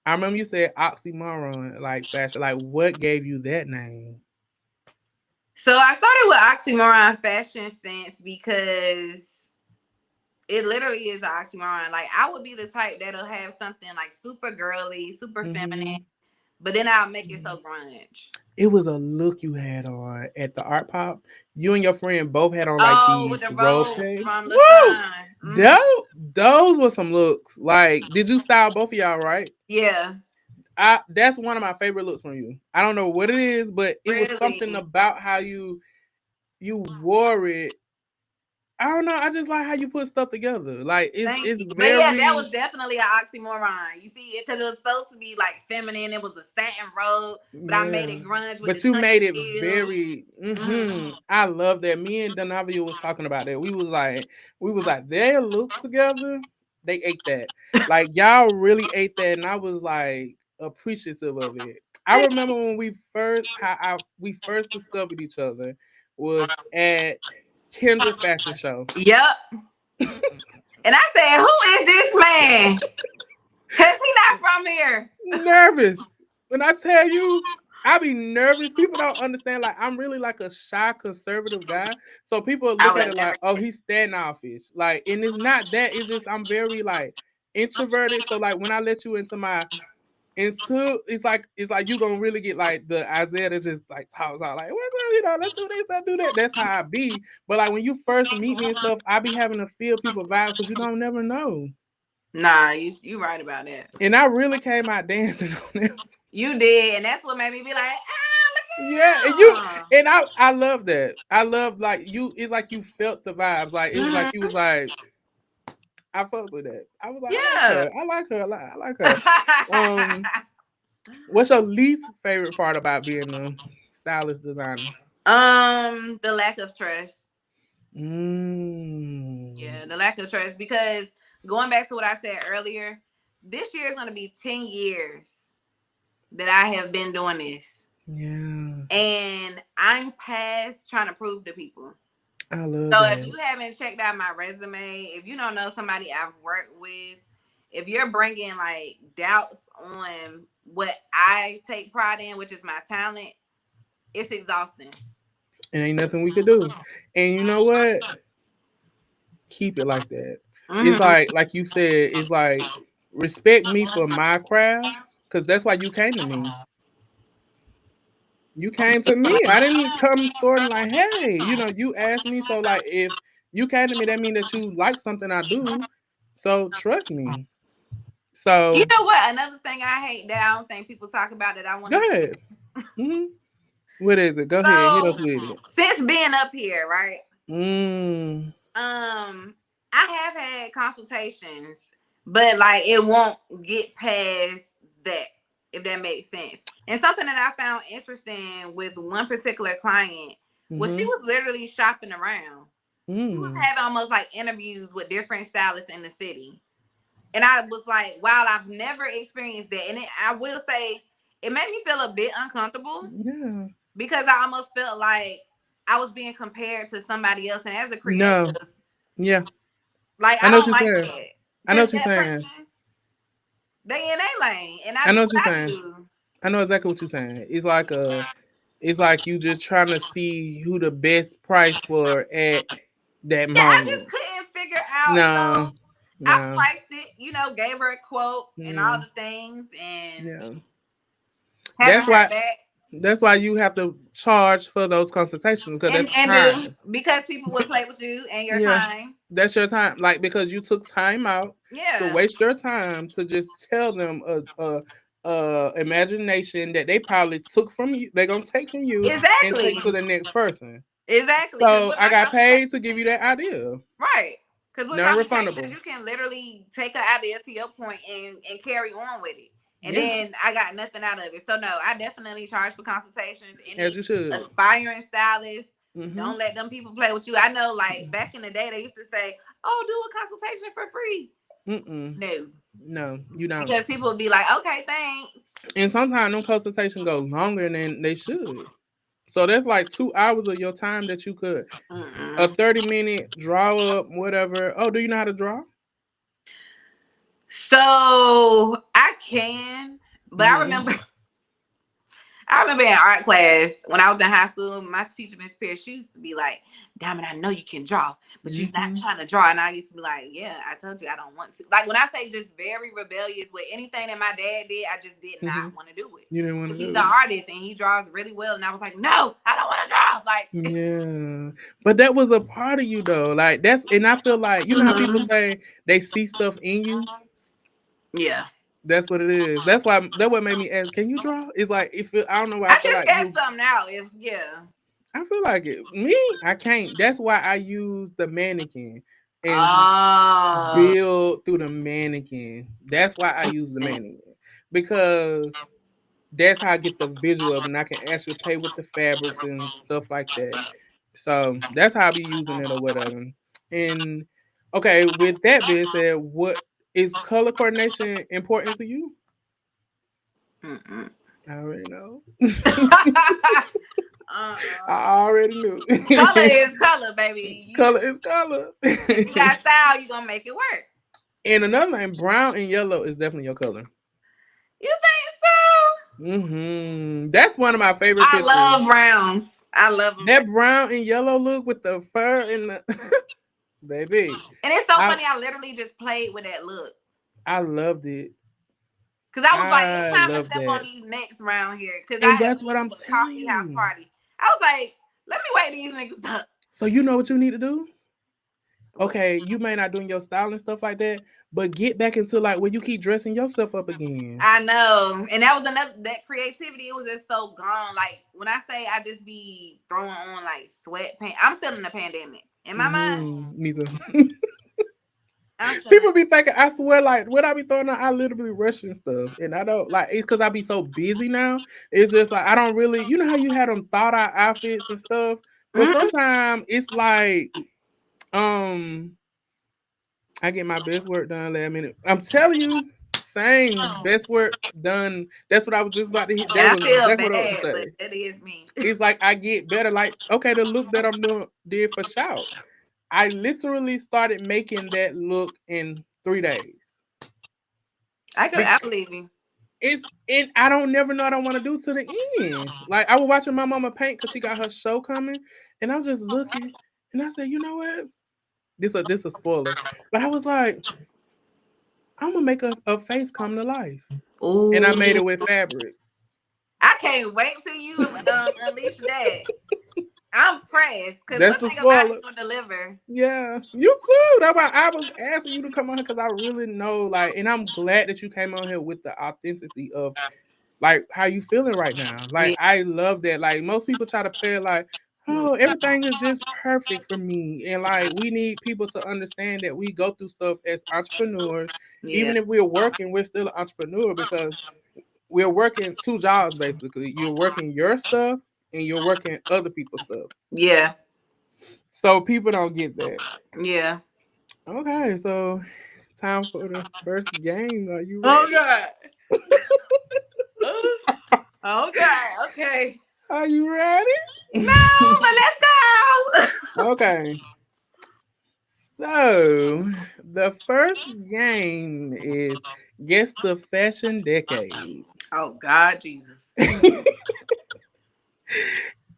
I remember you said oxymoron, like fashion. Like what gave you that name? So I started with oxymoron fashion sense because it literally is an oxymoron. Like I would be the type that'll have something like super girly, super feminine, Hmm. but then I'll make it so grunge. It was a look you had on at the art pop. You and your friend both had on like Oh, with these the role robes plays. from the Woo! sun. Hmm. Those were some looks. Like, did you style both of y'all right? Yeah, I That's one of my favorite looks from you. I don't know what it is, but it was something really. about how you wore it. I don't know. I just like how you put stuff together. Like Thank it's you. But yeah, that very was definitely an oxymoron. You see it because it was supposed to be like feminine. It was a satin robe, but I made yeah. it grunge with the But you chunky made it heels. very Hmm. I love that. Me and Donavia was talking about that. We was like their looks together, they ate that. Like y'all really ate that and I was like appreciative of it. I remember when we first discovered each other was at Kendra Fashion Show. Yep. And I said, "Who is this man? Cause he not from here." Nervous. When I tell you, I be nervous. People don't understand. Like I'm really like a shy conservative guy. So people I look would at have it never like, oh, guessed. he's standoffish. Like, and it's not that. It's just I'm very like introverted. So like when I let you into it's like you gonna really get like the Isaiah that just like talks out like what's up, let's do this, let's do that. That's how I be. But like when you first meet me and stuff, I be having to feel people vibe because you don't never know. Nah, you right about that. And I really came out dancing on them. You did, and that's what made me be like, ah, look Yeah, and Yeah. I love that. I love like you. It's like you felt the vibes. Like it was like you Hmm. was like, I fuck with that. I was like, I like Yeah. her. I like her. I like her. Um, what's your least favorite part about being a stylist designer? The lack of trust. Mm. Yeah, the lack of trust. Because going back to what I said earlier, this year is going to be 10 years that I have been doing this. Yeah, And I'm past trying to prove to people. I love So if that. you haven't checked out my resume, if you don't know somebody I've worked with, if you're bringing like doubts on what I take pride in, which is my talent, it's exhausting. And ain't nothing we could do. And you know what? Keep it like that. It's Hmm. like you said. It's like respect me for my craft, because that's why you came to me. You came to me. I didn't come sort of like, hey, you asked me. So like, if you came to me, that means that you like something I do. So trust me. You So know what? Another thing I hate that I don't think people talk about that I want go to say. ahead. Hmm. What is it? Go ahead. Hit us So with it. since being up here, right? Mm. I have had consultations, but like it won't get past that, if that makes sense. And something that I found interesting with one particular client was she Mm-hmm. was literally shopping around. She was Mm. having almost like interviews with different stylists in the city. And I was like, wow, I've never experienced that. And I will say it made me feel a bit uncomfortable Yeah. because I almost felt like I was being compared to somebody else. And as a No. creative, Yeah. like I I know what don't you're like saying. that I know because what you're that saying. person they in a lane and I I do know what what you're I saying. do. I know exactly what you're saying. It's like you just trying to see who the best price for at that Yeah, I just moment. couldn't figure out. No. So I No. priced it, gave her a quote and all Mm, the things, and yeah. haven't That's heard why back. that's why you have to charge for those consultations, because And that's and do time. because people will play with you and your Yeah. time. That's your time. Like, because you took time out to Yeah, waste your time to just tell them a imagination that they probably took from you. They're gonna take from you and take exactly, to the next person. exactly. Because So with I my got paid to consultations, give you that idea. right? Because with consultations, Non-refundable. you can literally take an idea to your point and carry on with it. And Yeah, then I got nothing out of it. So no, I definitely charge for consultations. as Any you should. aspiring stylist, Mm-hmm. don't let them people play with you. I know, like back in the day, they used to say, "Oh, do a consultation for free." Mm-mm. No, No, you don't. because people would be like, "Okay, thanks." And sometimes them consultations go longer than they should. So that's like 2 hours of your time that you could a Mm-mm. 30-minute draw up, whatever. Oh, do you know how to draw? So I can, but I Mm-hmm. remember I remember in art class when I was in high school, my teacher, Miss Pierce, she used to be like, "Diamond, I know you can draw, but you're not Mm-hmm. trying to draw." And I used to be like, "Yeah, I told you I don't want to." Like when I say just very rebellious with anything that my dad did, I just did Mm-hmm. not want to do it. You didn't want to Because he's do an it. artist and he draws really well, and I was like, "No, I don't want to draw." Like, Yeah, but that was a part of you though. Like that's, and I feel like you know how people mhm. say they see stuff in you. Yeah, That's what it is. That what made me ask. Can you draw? It's like if I don't know why I I feel can like sketch you. something out. If yeah, I feel like it. Me, I can't. That's why I use the mannequin and oh, build through the mannequin. That's why I use the mannequin, because that's how I get the visual of it, and I can actually play with the fabrics and stuff like that. So that's how I be using it or whatever. And okay, with that being said, what is color coordination important to you? mm-mm. I already know. Uh-uh. I already knew. Color is color, baby. Color is color. If you got style, you gonna make it work. And another thing, brown and yellow is definitely your color. You think so? That's one of my favorite I pictures. love browns. I love them. That brown and yellow look with the fur and the baby. And it's so I funny. I literally just played with that look I loved it. because I was like, it's I time to love step on that. these necks around here because I And had that's went what I'm to a telling coffee house you. party. I was like, let me wake these niggas up. So you know what you need to do? okay, you may not doing your style and stuff like that, but get back into like where you keep dressing yourself up again. I know. And that was another, that creativity, it was just so gone. Like when I say I just be throwing on like sweatpants, I'm still in the pandemic. In my mind, Me too. I'm still in. People be thinking, I swear, like when I be throwing out, I literally rushing stuff, and I don't like it's because I be so busy now. It's just like I don't really, you know how you had them thought out outfits and stuff, but Mhm. sometimes it's like, um, I get my best work done last minute. I'm telling you, same best work done. That's what I was just about to hit. And That I was feel exactly what I was about bad, to but say. that is me. It's like I get better. Like okay, the look that I'm doing did for shout. I literally started making that look in 3 days. I believe you. It's and I don't never know what I want to do to the end. Like I was watching my mama paint because she got her show coming, and I was just looking, and I said, you know what? This a spoiler, but I was like, I'm gonna make a face come to life, and I made Ooh, it with fabric. I can't wait till you unleash that. I'm pressed because That's one the thing about it, spoiler. gonna deliver. Yeah, you too. That's why I was asking you to come on here because I really know, like, and I'm glad that you came on here with the authenticity of like how you feeling right now. Like Yeah, I love that. Like most people try to play it like, oh, everything is just perfect for me. And like we need people to understand that we go through stuff as entrepreneurs. yeah, Even if we're working, we're still an entrepreneur because we're working two jobs basically. You're working your stuff and you're working other people's stuff. yeah, So people don't get that. yeah. Okay, so time for the first game. Are you Oh ready? God. Oh God. Okay. Are you ready? No, but let's go. Okay. So, the first game is Guess the Fashion Decade. Oh God, Jesus.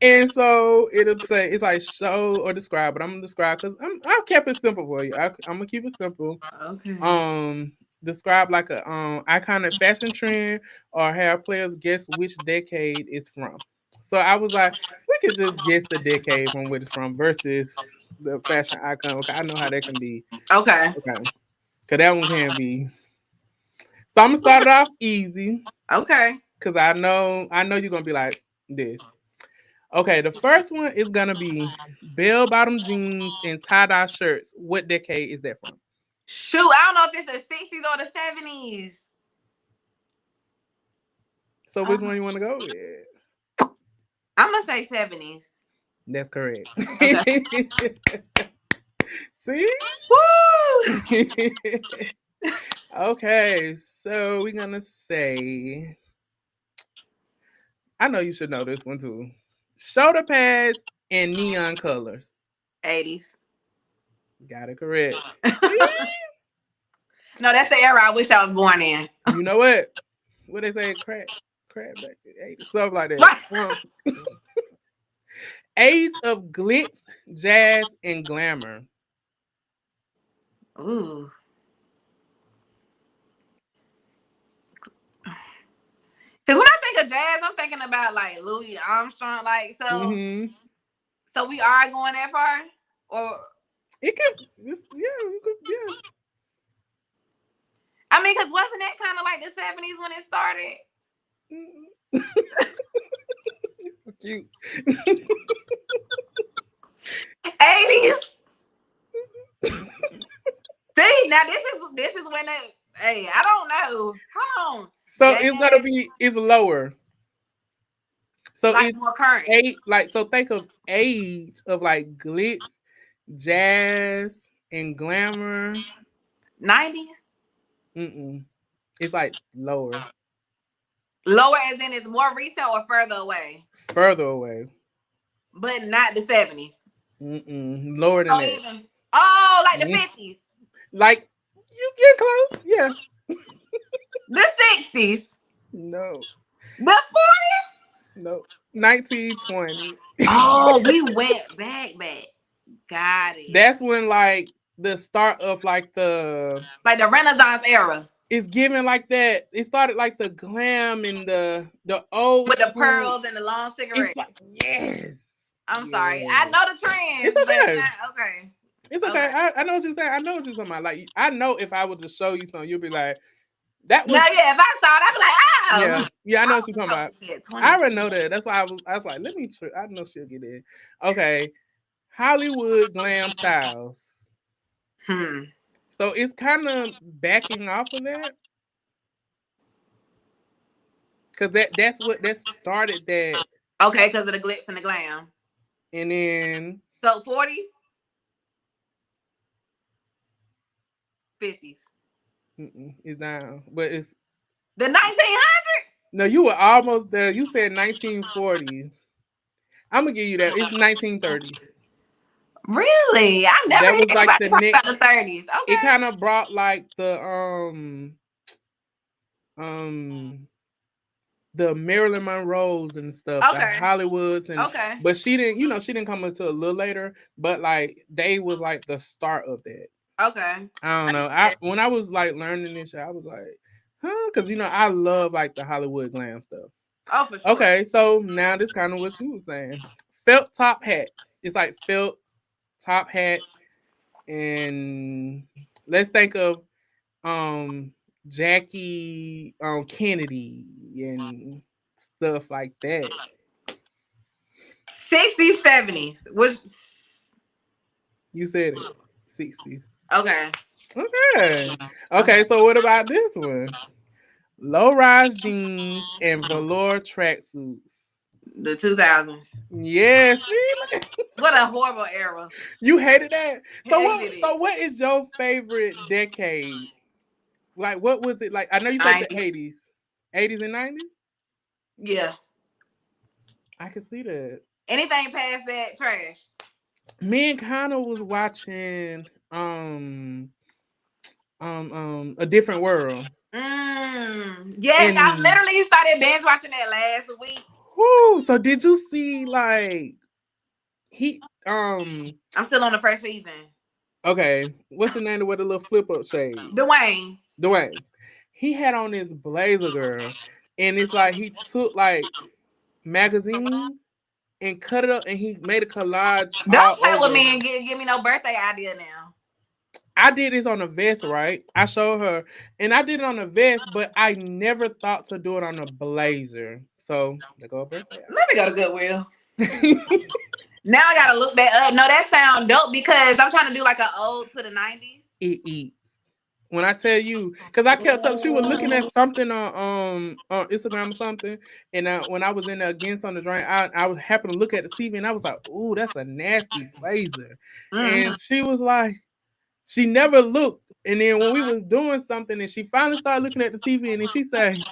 And so it'll say it's like show or describe, but I'm gonna describe because I've kept it simple for you. I'm gonna keep it simple. Okay. Um, describe like a iconic fashion trend or have players guess which decade it's from. So I was like, we could just guess the decade from where it's from versus the fashion icon. Okay, I know how that can be. Okay. Okay, because that one can be. So I'm gonna start it off easy Okay. because I know you're gonna be like this. Okay, the first one is gonna be bell bottom jeans and tie dye shirts. What decade is that from? Shoot, I don't know if it's the 60s or the 70s. So which one Uh, you want to go with? I'm gonna say 70s. That's correct. Okay. See? Woo! Okay, so we're gonna say I know you should know this one too. Shoulder pads and neon colors. 80s. Got it correct. See? No, that's the era I wish I was born in. You know what? What they say, crab back, stuff like that. What? Age of glitz, jazz, and glamour. Ooh. Because when I think of jazz, I'm thinking about like Louis Armstrong. Like, so Mm-hmm. so we are going that far? Or It could, you could, yeah. I mean, because wasn't that kind of like the 70s when it started? Mm-hmm. So cute. 80s. See, now this is when it. Hey, I don't know. Hold on. So Jazz, it's lower. So like it's more current. so think of age of like glitz, jazz, and glamour. 90s. Mm-mm. It's like lower, Lower as in it's more recent or further away, further away. but not the 70s. Mm-mm. Lower than Oh, that. even. Oh, like the Mm. 50s, Like you get close, yeah. the 60s, No, the 40s. no. 1920. Oh, we went back. Got it. That's when like the start of like the Like the Renaissance era it's given like that. It started like the glam and the old with the school. pearls and the long It's cigarettes. like yes, I'm sorry. I yes. know the It's trends, but okay. not okay. It's okay. Okay. I know what you're saying. I know what you're talking about. Like, I know if I would just show you something, you'll be like, that No, was, yeah, if I saw it, I'd be yeah. like, oh. Yeah, I know I what was you're talking about. so at I 20. already know that. That's why I was like, let me try. I know she'll get in. Okay. Hollywood glam styles. Hmm. So it's kind of backing off of that. Cause that started that. Okay, because of the glitz and the glam. And then So 40s, 50s. it's down. But it's The 1900s? no, you were almost there. You said 1940s. I'm gonna give you that. It's 1930s. Really? I never That hear was like anybody the talk next. about the 30s. It Okay. kind of brought like um the Marilyn Monroes and stuff, the Okay. Hollywoods, and Okay. but she didn't, she didn't come until a little later. But like they was like the start of that. Okay. I don't I know. can see that. When I was like learning this shit, I was like, huh? Because I love like the Hollywood glam stuff. Oh, for sure. Okay, so now this kind of what you was saying. Felt top hats. It's like felt top hats, and let's think of um Jackie Kennedy and stuff like that. 60s, 70s. Which, You said it. 60s. okay. Okay. Okay. Okay, so what about this one? Low rise jeans and velour tracksuits. The 2000s. Yes, see, look at What a horrible era. you hated that. So Hated what? So it. what is your favorite decade? Like, what was it like? I know you said the 90s. 80s and 90s. Yeah. I can see that. Anything past that, trash. Me and Connor was watching a different world, Yes, I and literally started binge watching that last week. whoo. So did you see like he I'm still on the first season. okay? What's the name of with the little flip up shades? Dwayne. Dwayne. He had on this blazer, girl, and it's like he took like magazines and cut it up, and he made a collage all Don't play with over. me and give me no birthday idea now. I did this on a vest, right? I showed her, and I did it on a vest, but I never thought to do it on a blazer. So there go a birthday Let me go to Goodwill. idea. Now I gotta look that up. No, that sound dope because I'm trying to do like an old to the 90s. It eats. When I tell you, because I kept telling she was looking at something on Instagram or something, and when I was in there against on the drink, I was happened to look at the TV and I was like, "Ooh, that's a nasty blazer," Mm-hmm. and she was like, she never looked, and then when we was doing something, and she finally started looking at the TV, and then she said,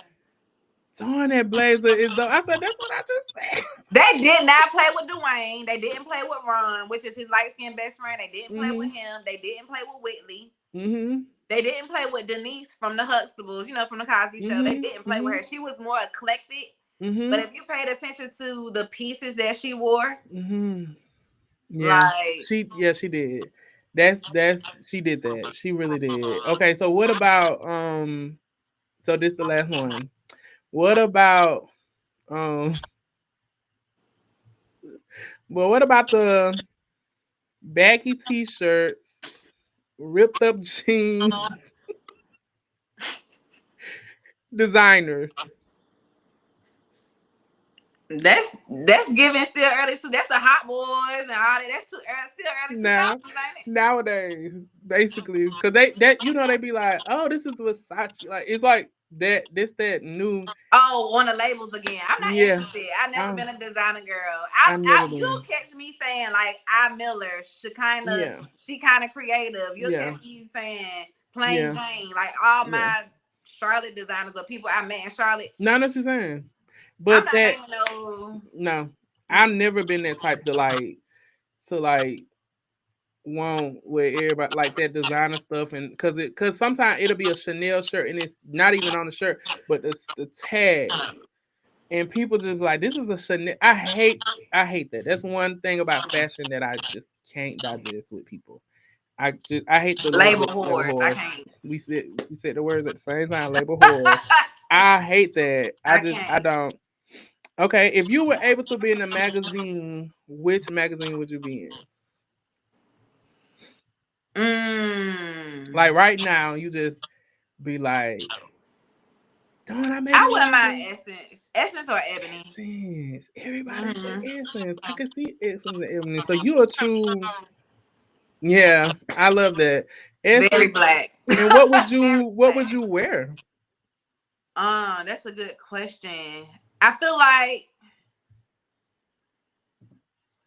"Darn, that blazer is dope." I said, "That's what I just said." They did not play with Dwayne. They didn't play with Ron, which is his light skinned best friend. They didn't play with Mhm. him. They didn't play with Whitley. Mhm. They didn't play with Denise from the Huxtables, from the Cosby Show. They Mhm. didn't play with Mhm. her. She was more eclectic. But Mhm. if you paid attention to the pieces that she wore, Mhm. Yeah. like She did. That's she did that. She really did. Okay, so what about so this the last one. What about um well what about the baggy t-shirts, ripped up jeans, designer? that's giving still early too. That's the Hot Boys and all that. That's too early, still early Now 2000s, ain't it? nowadays, basically, because they be like, oh, this is Versace. Like it's like that new Oh, on the labels again. I'm not yeah. interested. I've never I been a designer girl. I've never You'll been. catch me saying like I Miller, Yeah. she kind of creative. You'll Yeah. catch me saying plain Yeah. Jane. Like all Yeah. my Charlotte designers or people I met in Charlotte. No, that's what you're saying. I'm But not that naming no. no, I've never been that type to want with everybody like that designer stuff and because sometimes it'll be a Chanel shirt and it's not even on the shirt, but it's the tag. And people just like, this is a Chanel. I hate that. That's one thing about fashion that I just can't digest with people. I hate the Label label whores. I whores. can't. We said the words at the same time. Label whores. I hate that. I I can't. don't. Okay, if you were able to be in a magazine, which magazine would you be in? Mm. Like right now, you just be like, "Darn, I made I it wear like my this." essence or ebony. Essence. Everybody say Hmm. essence. I can see essence and ebony. So you a true, yeah. I love that Very essence. black. And what would Very you black. wear? That's a good question. I feel like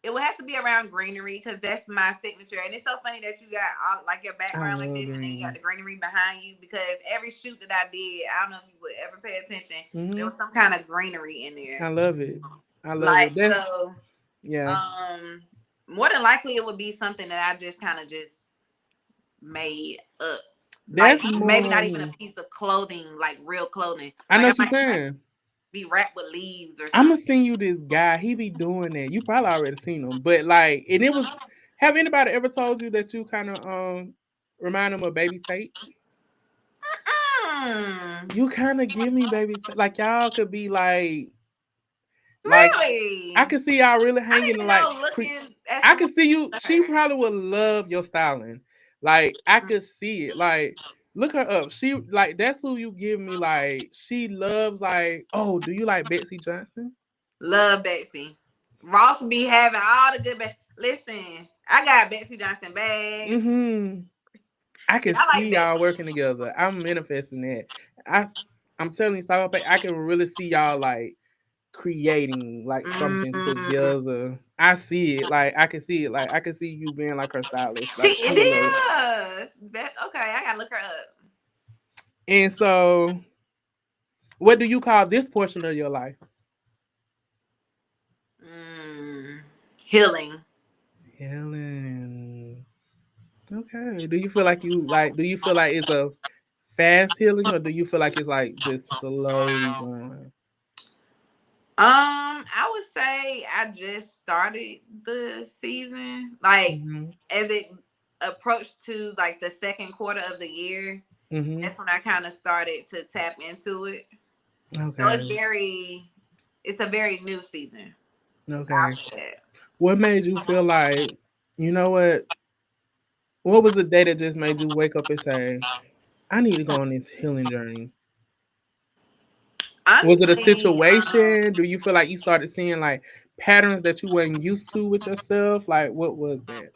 it would have to be around greenery because that's my signature. And it's so funny that you got all, like your I background like love this, and then you got green. the greenery behind you. Because every shoot that I did, I don't know if you would ever pay attention. There Hmm. was some kind of greenery in there. I love it. I love Like it. That so, yeah. um, more than likely it would be something that I just kind of just made up. Like That's maybe not even a more. piece of clothing, like real clothing. I Like know I what you're might saying. be wrapped with leaves or I'm gonna something. send you this guy. He be doing that. You probably already seen him, but like, and it was. Have anybody ever told you that you kind of remind them of Baby Tate? Mm, You kind of give me Baby Tate. Like y'all could be like I really? could see y'all really I don't hanging even like. know looking at I someone could see you. like She her. probably would love your styling. Like I could see it. Like look her up. She like that's who you give me. Like she loves like. Oh, do you like Betsy Johnson? Love Betsy. Ross be having all the good listen, I got Betsy Johnson bags. Mm-hmm. I Yeah, can I like see y'all Betsy. working together. I'm manifesting that. I I'm telling you, I can really see y'all like creating like something Mm, together. I see it. Like I can see it. Like I can see you being like her stylist. she Like she it would love it. is. Okay, I gotta look her up. And so, what do you call this portion of your life? Mm, healing. Healing. Okay. Do you feel like you like? Do you feel like it's a fast healing, or do you feel like it's like just slowly going? I would say I just started the season. Like Mm-hmm. as it approached to like the second quarter of the year, Mm-hmm. that's when I kind of started to tap into it. So Okay. it's a very new season Okay. after that. What made you feel like, you know what? What was the day that just made you wake up and say, I need to go on this healing journey? Was it a Honestly, situation? Do you feel like you started seeing like patterns that you weren't used to with yourself? Like, what was that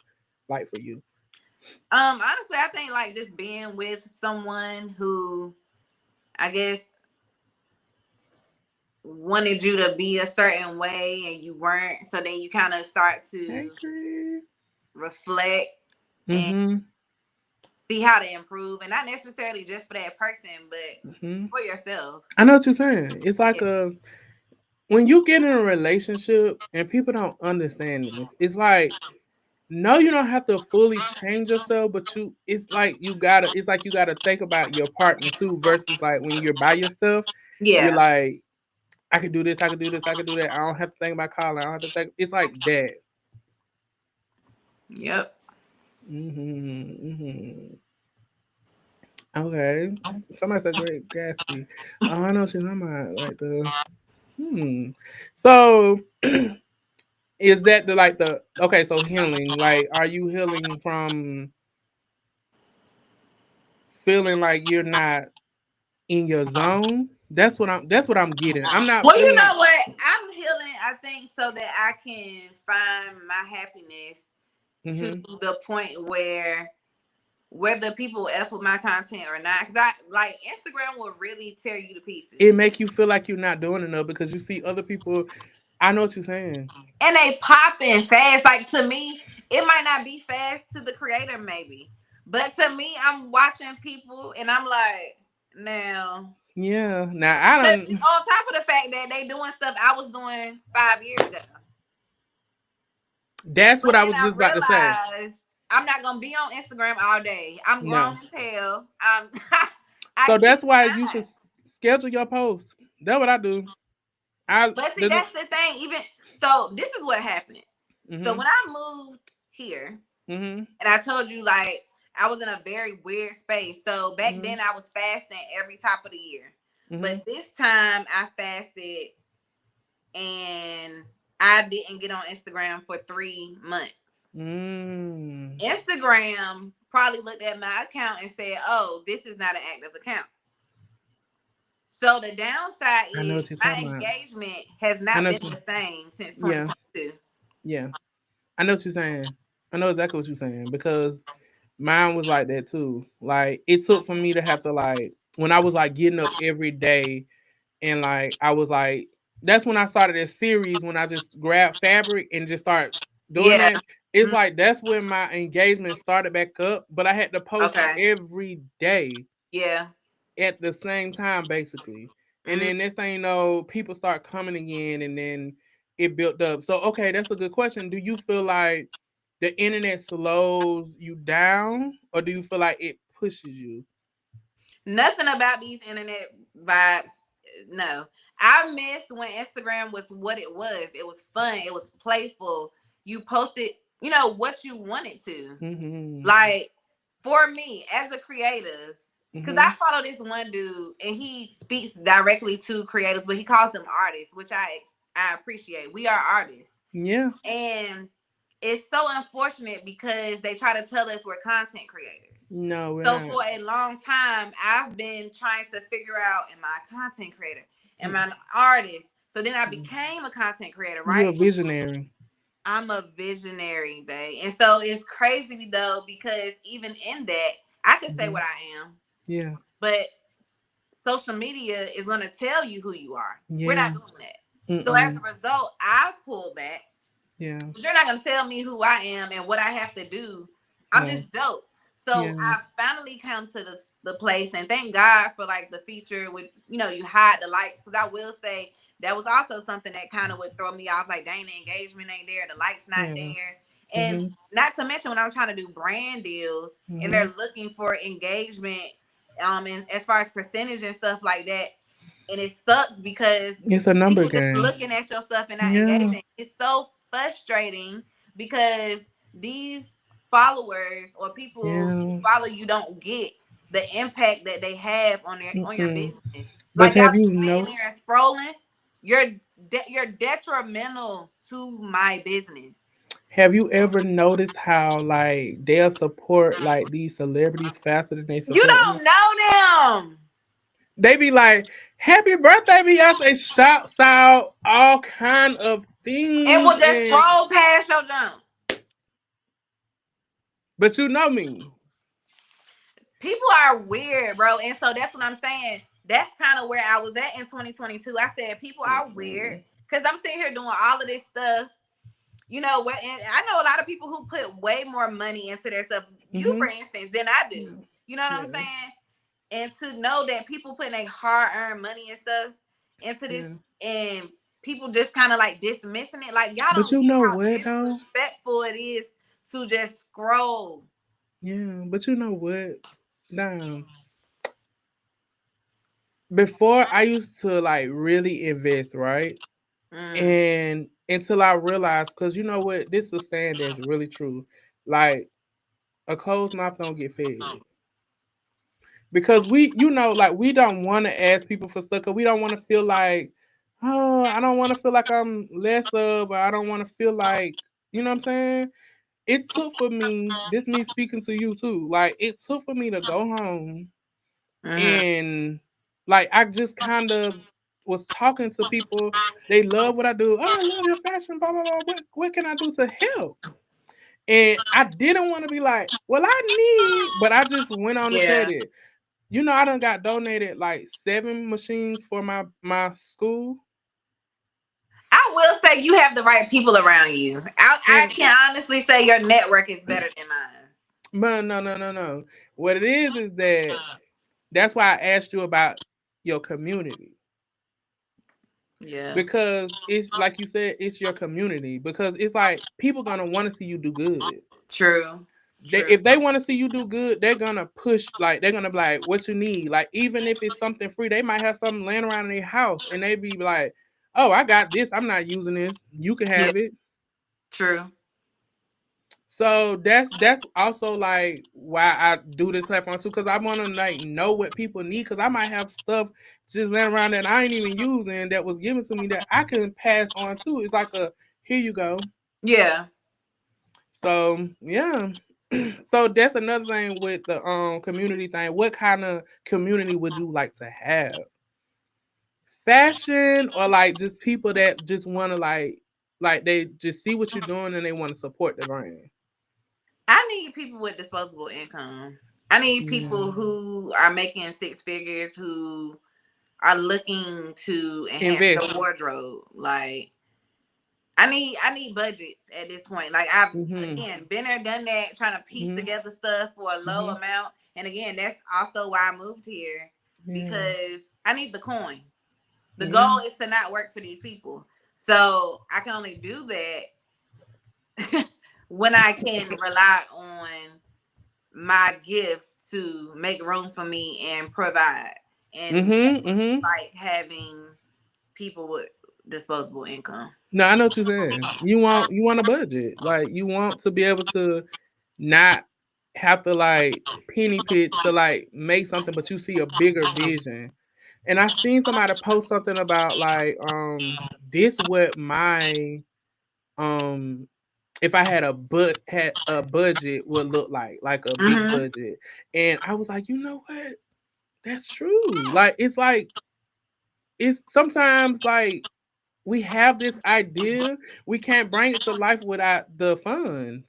like for you? honestly, I think like just being with someone who I guess wanted you to be a certain way and you weren't, so then you kind of start Hey, to Chris. reflect and Mm-hmm. see how to improve, and not necessarily just for that person, but Mm-hmm. for yourself. I know what you're saying. It's like Yeah. when you get in a relationship and people don't understand this, it's like no, you don't have to fully change yourself, but it's like you gotta think about your partner too, versus like when you're by yourself, you're Yeah. like, I can do this, I can do this, I can do that. I don't have to think about calling, I don't have to think it's like that. Yep. Mm-hmm. Okay. Somebody said Great Gatsby. Oh, I know she's talking about like the So is that the like the okay, so healing, like are you healing from feeling like you're not in your zone? That's what I'm getting. I'm not Well, you feeling like know what? I'm healing, I think, so that I can find my happiness to hmm the point where whether people F with my content or not, because I like Instagram will really tear you to pieces. it make you feel like you're not doing enough because you see other people. I know what you're saying. And they popping fast. Like to me, it might not be fast to the creator, maybe. But to me, I'm watching people and I'm like, now. Yeah. Now I But don't. on top of the fact that they doing stuff I was doing 5 years ago. That's But what I then was I just about to say. realized I'm not gonna be on Instagram all day. I'm grown No. as hell. I So that's why you cannot. should schedule your post. That's what I do. I But see, there's that's the thing. Even so, this is what happened. So mhm when I moved here, mhm and I told you like I was in a very weird space. So back mhm then I was fasting every top of the year. mhm But this time I fasted and I didn't get on Instagram for 3 months. mm. Instagram probably looked at my account and said, "Oh, this is not an active account." So the downside I know is what you're my talking about. engagement has I not know been what you. the same since Yeah, 2022. yeah. I know what you're saying. I know exactly what you're saying because mine was like that too. Like it took for me to have to like when I was like getting up every day and like I was like that's when I started this series when I just grabbed fabric and just start doing Yeah. that. It's Mm, like that's when my engagement started back up, but I had to post okay. every day Yeah. at the same time basically. And Mm. then next thing you know, people start coming again and then it built up. So okay, that's a good question. Do you feel like the internet slows you down or do you feel like it pushes you? Nothing about these internet vibes. No. I miss when Instagram was what it was. It was fun. It was playful. You posted, what you wanted to. Mhm. Like, for me, as a creative, because I Mhm. follow this one dude and he speaks directly to creators, but he calls them artists, which I appreciate. We are artists. Yeah. And it's so unfortunate because they try to tell us we're content creators. No, we're So not. for a long time, I've been trying to figure out, am I a content creator? Am I an artist? So then I became a content creator, You're a right? visionary. I'm a visionary, Zay. And so it's crazy though, because even in that, I could say Mhm. what I am, Yeah. but social media is gonna tell you who you are. We're Yeah. not doing that. So as Mm-mm. a result, I pull back. Yeah. But you're not gonna tell me who I am and what I have to do. I'm No. just dope. So Yeah. I finally come to the place, and thank God for like the feature with you hide the likes, because I will say that was also something that kind of would throw me off. Like, dang, the engagement ain't there, the likes not Yeah. there, and Mhm. not to mention when I'm trying to do brand deals and they're Mhm. looking for engagement, and as far as percentage and stuff like that, and it sucks because It's a number people just game. looking at your stuff and not Yeah. engaging. It's so frustrating because these followers or people who Yeah. follow you don't get the impact that they have on your Mm-mm. business. But Like, y'all have be you sitting know? there and scrolling. You're detrimental to my business. Have you ever noticed how like they'll support like these celebrities faster than they You support them? don't know them. They be like, "Happy birthday, Beyonce!" Shouts out all kind of And things, will just and scroll past your jump. but you know me. People are weird, bro. And so that's what I'm saying. That's kind of where I was at in 2022. I said people are weird Mm-mm. because I'm sitting here doing all of this stuff. What? And I know a lot of people who put way more money into their stuff. You, for Mhm. instance, than I do. Yeah. You know what I'm Yeah. saying? And to know that people putting their hard-earned money and stuff into this, Yeah. and people just kind of like dismissing it, like, y'all But don't you get know how what though? disrespectful it is to just scroll. Yeah. But you know what? Damn. Before I used to like really invest, right? Mm, And until I realized, because you know what, this is a saying that's really true. Like a closed mouth don't get fed. Because like we don't want to ask people for stuff because we don't want to feel like, oh, I don't want to feel like I'm less of, or I don't want to feel like, you know what I'm saying? It took for me, this me speaking to you too, like it took for me to go home mm-hmm. and like I just kind of was talking to people. They love what I do. Oh, I love your fashion, blah blah blah. What can I do to help? And I didn't want to be like, well, I need, but I just went on and said Yeah. it. I done got donated like 7 machines for my school. I will say you have the right people around you. I And can honestly say your network is better than mine. man, no, no, no, no. What it is that that's why I asked you about your community. Yeah. Because it's like you said, it's your community. Because it's like people gonna want to see you do good. True. True. If they want to see you do good, they're gonna push, like they're gonna be like, what you need. Like, even if it's something free, they might have something laying around in their house and they be like, oh, I got this, I'm not using this. You can Yeah. have it. True. So that's also like why I do this platform too, because I want to like know what people need, because I might have stuff just laying around that I ain't even using that was given to me that I can pass on too. It's like a here you go. Yeah. So yeah. So that's another thing with the community thing. What kind of community would you like to have? Fashion or like just people that just want to like they just see what you're doing and they want to support the brand. I need people with disposable income. I need Yeah. people who are making six figures who are looking to enhance Invest. their wardrobe. Like I need budgets at this point. Like I've Mhm. again been there, done that, trying to piece Mhm. together stuff for a low Mhm. amount. And again, that's also why I moved here Yeah. because I need the coin. The Yeah. goal is to not work for these people. So I can only do that when I can rely on my gifts to make room for me and provide. And Mhm. Mhm. like having people with disposable income. No, I know what you're saying. You want a budget. Like you want to be able to not have to like penny pitch to like make something, but you see a bigger vision. And I seen somebody post something about like this what my um if I had a budget would look like a big Mm-hmm. budget. And I was like, you know what? That's true. It's sometimes like we have this idea, we can't bring it to life without the funds.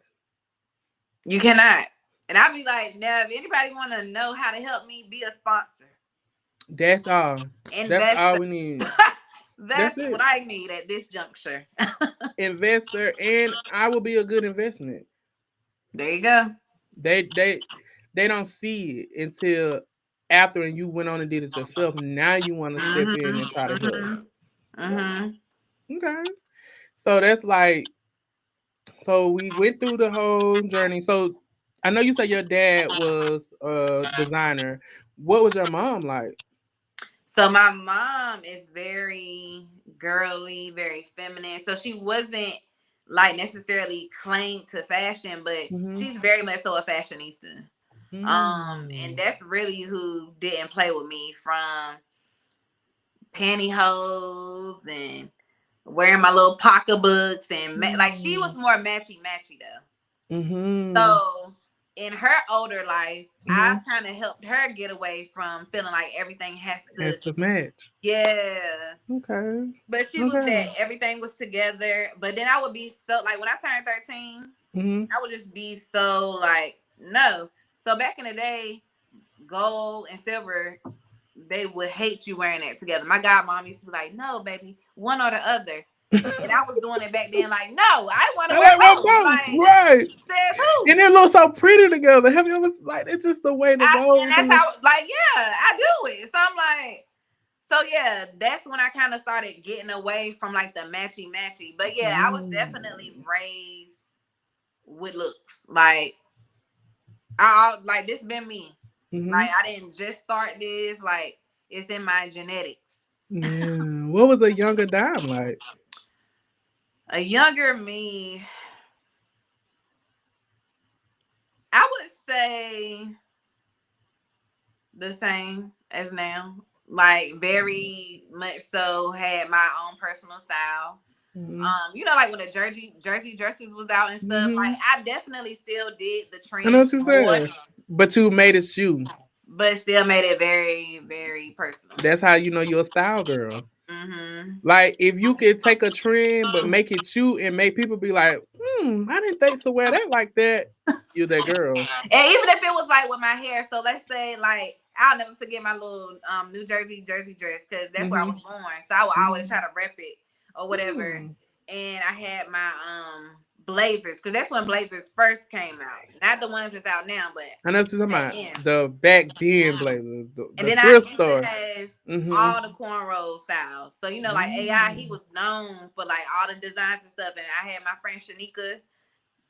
You cannot. And I'll be like, now, if anybody want to know how to help me be a sponsor, That's all. That's all investor, we need. That's that's what it. I need at this juncture. Investor, and I will be a good investment. There you go. They they they don't see it until after and you went on and did it yourself. Now you want to step in Mm-hmm. and try to help. Mm-hmm. Mm-hmm. Okay. So that's like so we went through the whole journey. So I know you said your dad was a designer. What was your mom like? So my mom is very girly, very feminine. So she wasn't like necessarily claimed to fashion, but Mm-hmm. she's very much so a fashionista. And Mm. that's really who didn't play with me from pantyhose and wearing my little pocketbooks and like she was Mm. more matchy matchy though. Mm-hmm. So in her older life, Mm-hmm. I've kind of helped her get away from feeling like everything has to, Has to match. yeah. Okay. But she was that Okay. everything was together. But then I would be so like when I turned 13, Mm-hmm. I would just be so like no. So back in the day, gold and silver, they would hate you wearing that together. My godmom used to be like, "No, baby, one or the other." And I was doing it back then, like, "No, I want to I wear like my both." both, Like, right? says And who? it looks so pretty together. Have you ever like it's just the way to go And into that's the how, like, yeah, I do it. So I'm like, so yeah, that's when I kind of started getting away from like the matchy matchy. But yeah, I was definitely mm. raised with looks. Like, I like this been me. Mm-hmm. Like, I didn't just start this. Like, it's in my genetics. Yeah. What was a younger dime like? A younger me, I would say the same as now. Like very much so had my own personal style. Mm-hmm. Like when the jersey dresses was out and stuff, like Mm-hmm. I definitely still did the I know trend what you're more, saying. But you made it you. but still made it very, very personal. That's how you know you're a style girl. Mm-hmm. Like if you could take a trend but make it you and make people be like, I didn't think to wear that like that. You're that girl. And even if it was like with my hair, so let's say like I'll never forget my little New Jersey dress because that's where I Mm-hmm. was born. So I would always try Mm-hmm. to rep it or whatever. Mm. And I had my blazers because that's when blazers first came out, not the ones that's out now, but I know what you're talking back about. then. The back then blazers, And the then I thrift used to store. have Mm-hmm. all the cornrow styles. So like AI, he Mm. was known for like all the designs and stuff. And I had my friend Shanika.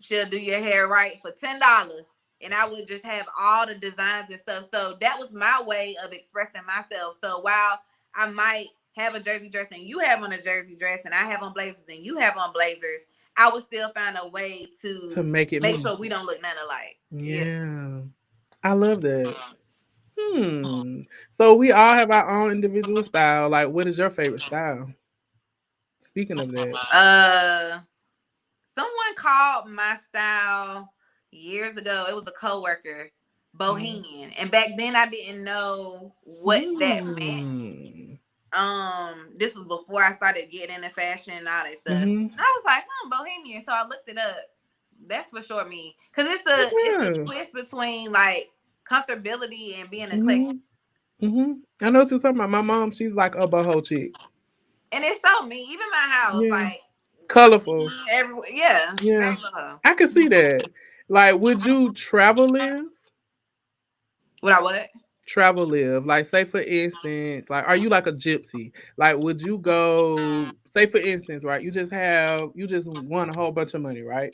She'll do your hair right for $10. And I would just have all the designs and stuff. So that was my way of expressing myself. So while I might have a jersey dress and you have on a jersey dress and I have on blazers and you have on blazers, I would still find a way To to make it make me. sure we don't look none alike. Yeah. Yeah. I love that. So we all have our own individual style. Like, what is your favorite style? Speaking of that. Uh Someone called my style years ago. It was a coworker, Mhm. Bohemian, and back then I didn't know what that meant. Mm. This was before I started getting into fashion and all that stuff. Mhm. And I was like, Bohemian. So I looked it up. That's for sure me, cause it's a Yeah. twist between like comfortability and being eclectic, Mhm. Mhm. I know what you're talking about. My mom, she's like a boho chick. and it's so me. Even my house, Yeah. like Colorful. green everywhere. Yeah, Yeah. very well. I can see that. Like, would you travel live? What I what? Travel live. Like, say for instance, like, are you like a gypsy? Like, would you go, say for instance, right? You just won a whole bunch of money, right?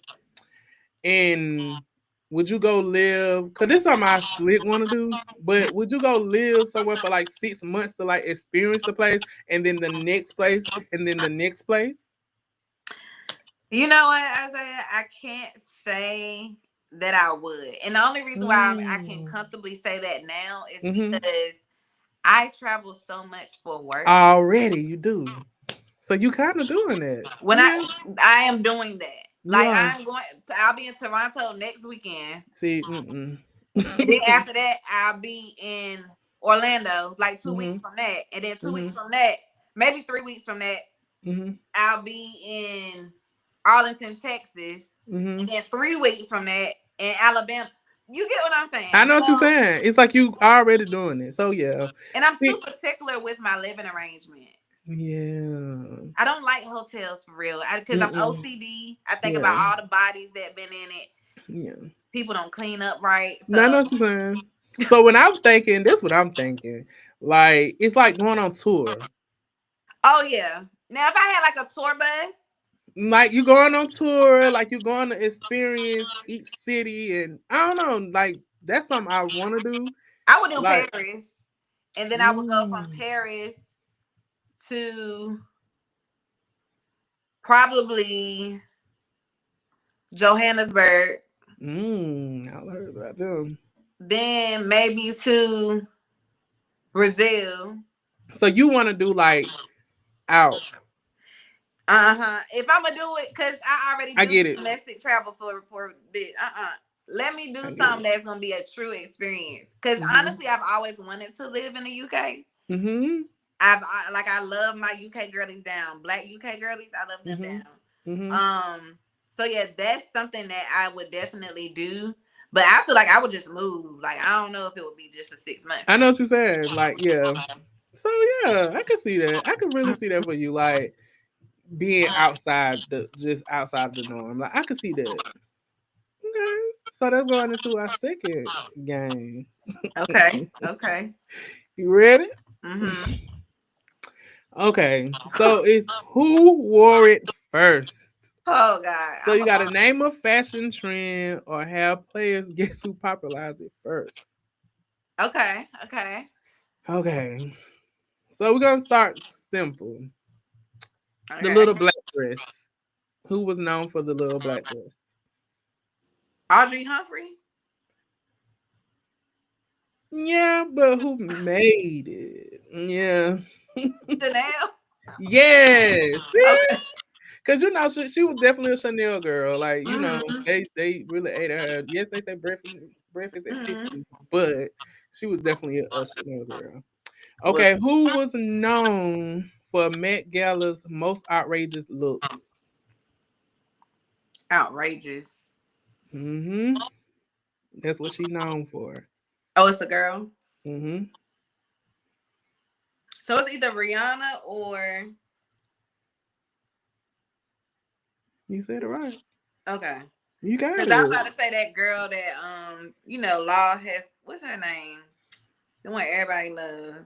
And would you go live? Cause this is something I slick want to do. But would you go live somewhere for like 6 months to like experience the place, and then the next place, and then the next place? You know what, Isaiah? I can't say that I would. And the only reason why I can Mm. comfortably say that now is Mm-hmm. because I travel so much for work. Already, you do. So you kind of doing that. When Yeah, I am doing that. you Like are. I'll be in Toronto next weekend. See, mm-mm. And then after that, I'll be in Orlando like 2 weeks Mm-hmm. from that. And then 2 weeks Mm-hmm. from that, maybe 3 weeks from that, Mm-hmm. I'll be in Arlington, Texas. Mm-hmm. And then 3 weeks from that in Alabama. You get what I'm I saying? know what you're So, saying. It's like you already doing it. So yeah. and I'm too See, particular with my living arrangements. yeah. I don't like hotels for real. Because I'm Mm-mm. OCD. I think about Yeah. all the bodies that been in it. Yeah. People don't clean up right. No, I know So, what you're saying. So when I'm thinking, this is what I'm thinking. Like it's like going on tour. oh yeah. Now, if I had like a tour bus, Like you going on tour, like you're going to experience each city, and I don't know, like that's something I want to do. I would do Like, Paris, and then I would go from mm, Paris to probably Johannesburg, I heard about them. then maybe to Brazil. So you want to do like out? If I'm gonna do it, cause I already I do get it. domestic travel for this. Let me do I get something it. that's gonna be a true experience. Cause Mhm. honestly, I've always wanted to live in the UK. Mhm. I love my UK girlies down. Black UK girlies, I love them Mhm. down. Mhm. So yeah, that's something that I would definitely do. But I feel like I would just move. Like I don't know if it would be just a 6 months I thing. know what you're saying. Like, yeah. So yeah, I can see that. I can really see that for you. Like being outside the just outside the norm. Like I can see that. Okay. So that's going into our second game. Okay. Okay. You ready? Mhm. Okay. So it's who wore it first. Oh God, So I'm you a got to name a fashion trend or have players guess who popularized it first. okay. Okay. Okay. So we're gonna start simple. The Okay. little black dress. Who was known for the little black dress? Audrey Humphrey. Yeah, but who made it? Yeah. Chanel. Yes. See? Okay. Cause you know she was definitely a Chanel girl. Like you know Mhm. they really ate at her. Yes, they say breakfast at Mhm. Tiffany's, but she was definitely a Chanel girl. Well, Okay, who was known for Met Gala's most outrageous looks? outrageous. Mm-hmm. That's what she known for. Oh, it's a girl. Mm-hmm. So it's either Rihanna or You said it right. okay. You got Because I was it. about to say that girl that Law has. What's her name? The one everybody loves.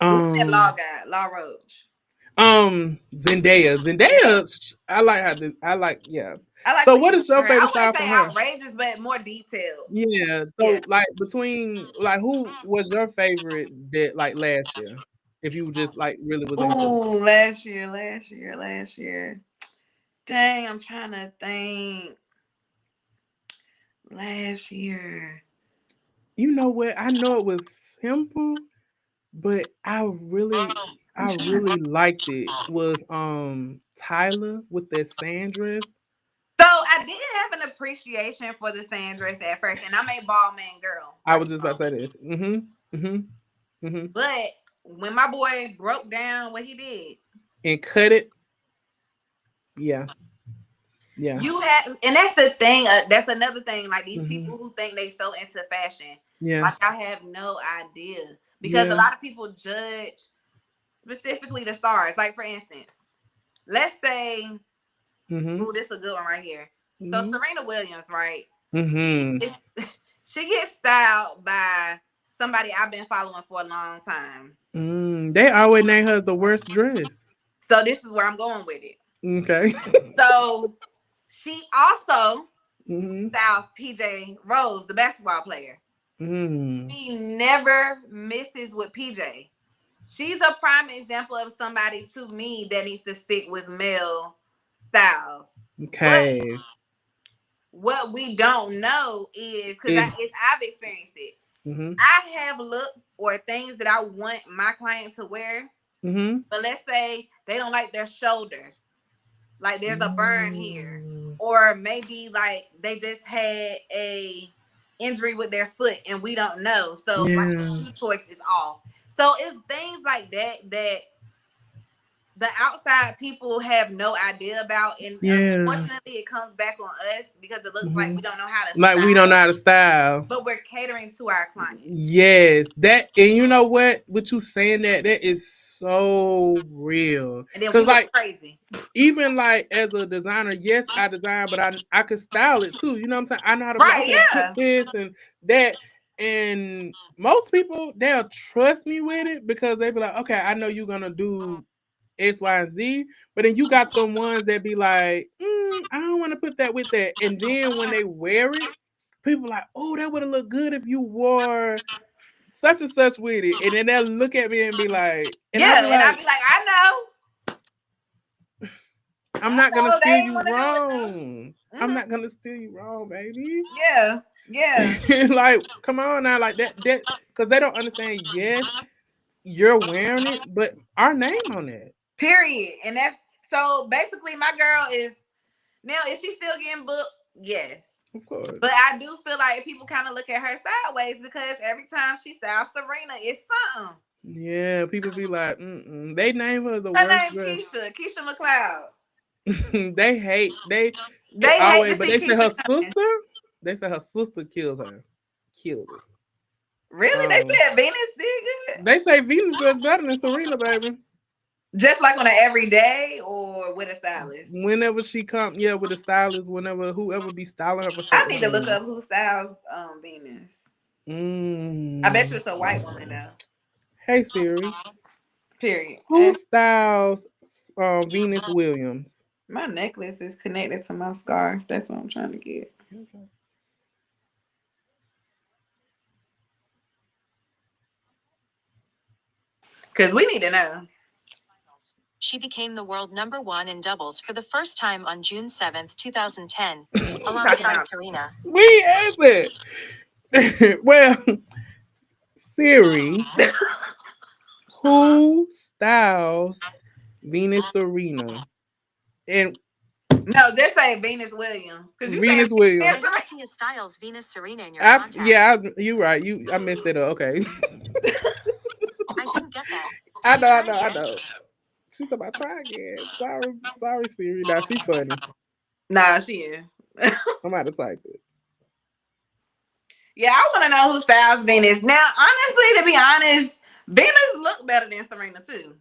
The one that Law Um, got, Law Roach. Zendaya. Yeah. I like how I like, yeah. I like So what you what do is for your her. I favorite wouldn't style say from her? outrageous, but more detailed. Yeah. Yeah. So like between like who was your favorite that like last year? If you just like really was into Ooh, last year. Dang, I'm trying to think. Last year. you know what? I know it was simple, but I'm I trying. really liked it was Tyler with that sand dress. So I did have an appreciation for the sand dress at first, and I'm a ball man girl, I first was just of about to all. say this. But when my boy broke down what he did, And cut it. Yeah, yeah. you had, and that's the thing. That's another thing. Like these Mm-hmm. people who think they so into fashion, Yeah, like I have no idea because a yeah. lot of people judge specifically the stars. Like for instance, let's say, Mm-hmm. oh, this is a good one right here. So Mm-hmm. Serena Williams, right? She Mm-hmm. is, she gets styled by somebody I've been following for a long time. They always name her the worst dress. So this is where I'm going with it. Okay. So she also mm-hmm. styles PJ Rose, the basketball player. Mm. She never misses with PJ. She's a prime example of somebody to me that needs to stick with male styles. But Okay. what we don't know is because Is I've experienced it. mm-hmm. I have looks or things that I want my client to wear, Mm-hmm. but let's say they don't like their shoulder, like there's a burn here, Mm. or maybe like they just had a injury with their foot and we don't know. So like the Yeah. shoe choice is off. So it's things like that the outside people have no idea about, and Yeah. unfortunately it comes back on us because it looks like Mm-hmm. we don't know how to Like we don't know style, how to style. but we're catering to our clients. Yes, that and you know what? With you saying that is so real. And then we Cause look like crazy. even like as a designer, yes, I design, but I could style it too. You know what I'm saying? I know how to be like, Right, okay, put yeah. this and that. And most people they'll trust me with it because they be like, okay, I know you're gonna do X, Y, and Z. But then you got the ones that be like, I don't want to put that with that. And then when they wear it, people like, oh, that would have looked good if you wore such and such with it. And then they'll look at me and be like, and I'll be Yeah, and I'll like, be like, I know. I'm I not gonna know they steer ain't you want to do it wrong. though. I'm not gonna steer you wrong, baby. Yeah, yeah. Like, come on now, like that, because they don't understand. Yes, you're wearing it, but our name on it, Period. And that's so basically my girl is now, is she still getting booked? Yes. of course. But I do feel like people kind of look at her sideways because every time she styles Serena, it's something. Yeah, people be like, they name her the Her worst name dress. Keisha McLeod. They hate it They hate always, to but see they say Keisha her coming. sister. They say her sister kills her, killed it. Really? They Um, said Venus did good? they say Venus dress better than Serena, baby. Just like on an everyday or with a stylist? Whenever she come, yeah, with a stylist, whenever whoever be styling her for sure I is need to look Venus. up who styles Venus. I bet you Mm. it's a white woman though. Hey Siri, Period. who And styles Venus Williams? my necklace is connected to my scarf. That's what I'm trying to get. Okay. Because we need to know. She became the world number one in doubles for the first time on June 7th, 2010, We talking alongside about Serena. We answered. Well, Siri, who styles Venus Serena? And no, just say Venus Williams. Because you saying Venus Williams. I don't see a styles Venus Serena in your Yeah, contacts. you right. I messed it up. Okay. I didn't get that. I Can you know, I try know, I again? know. She said, "I try again." Sorry, Siri. Now she funny. nah, she is. I'm about to type it. Yeah, I want to know who styles Venus. Now, honestly, to be honest, Venus look better than Serena too.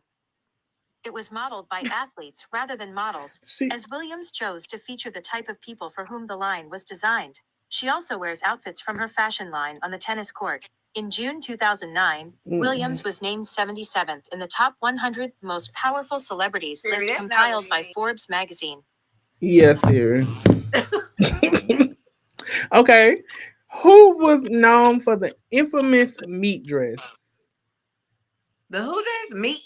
It was modeled by athletes rather than models, She, as Williams chose to feature the type of people for whom the line was designed. She also wears outfits from her fashion line on the tennis court. In June 2009, Williams was named 77th in the top 100 most powerful celebrities Siri, list that's not what compiled you by mean. Forbes magazine. yes, Siri. Okay. Who was known for the infamous meat dress? The who dress? Meat.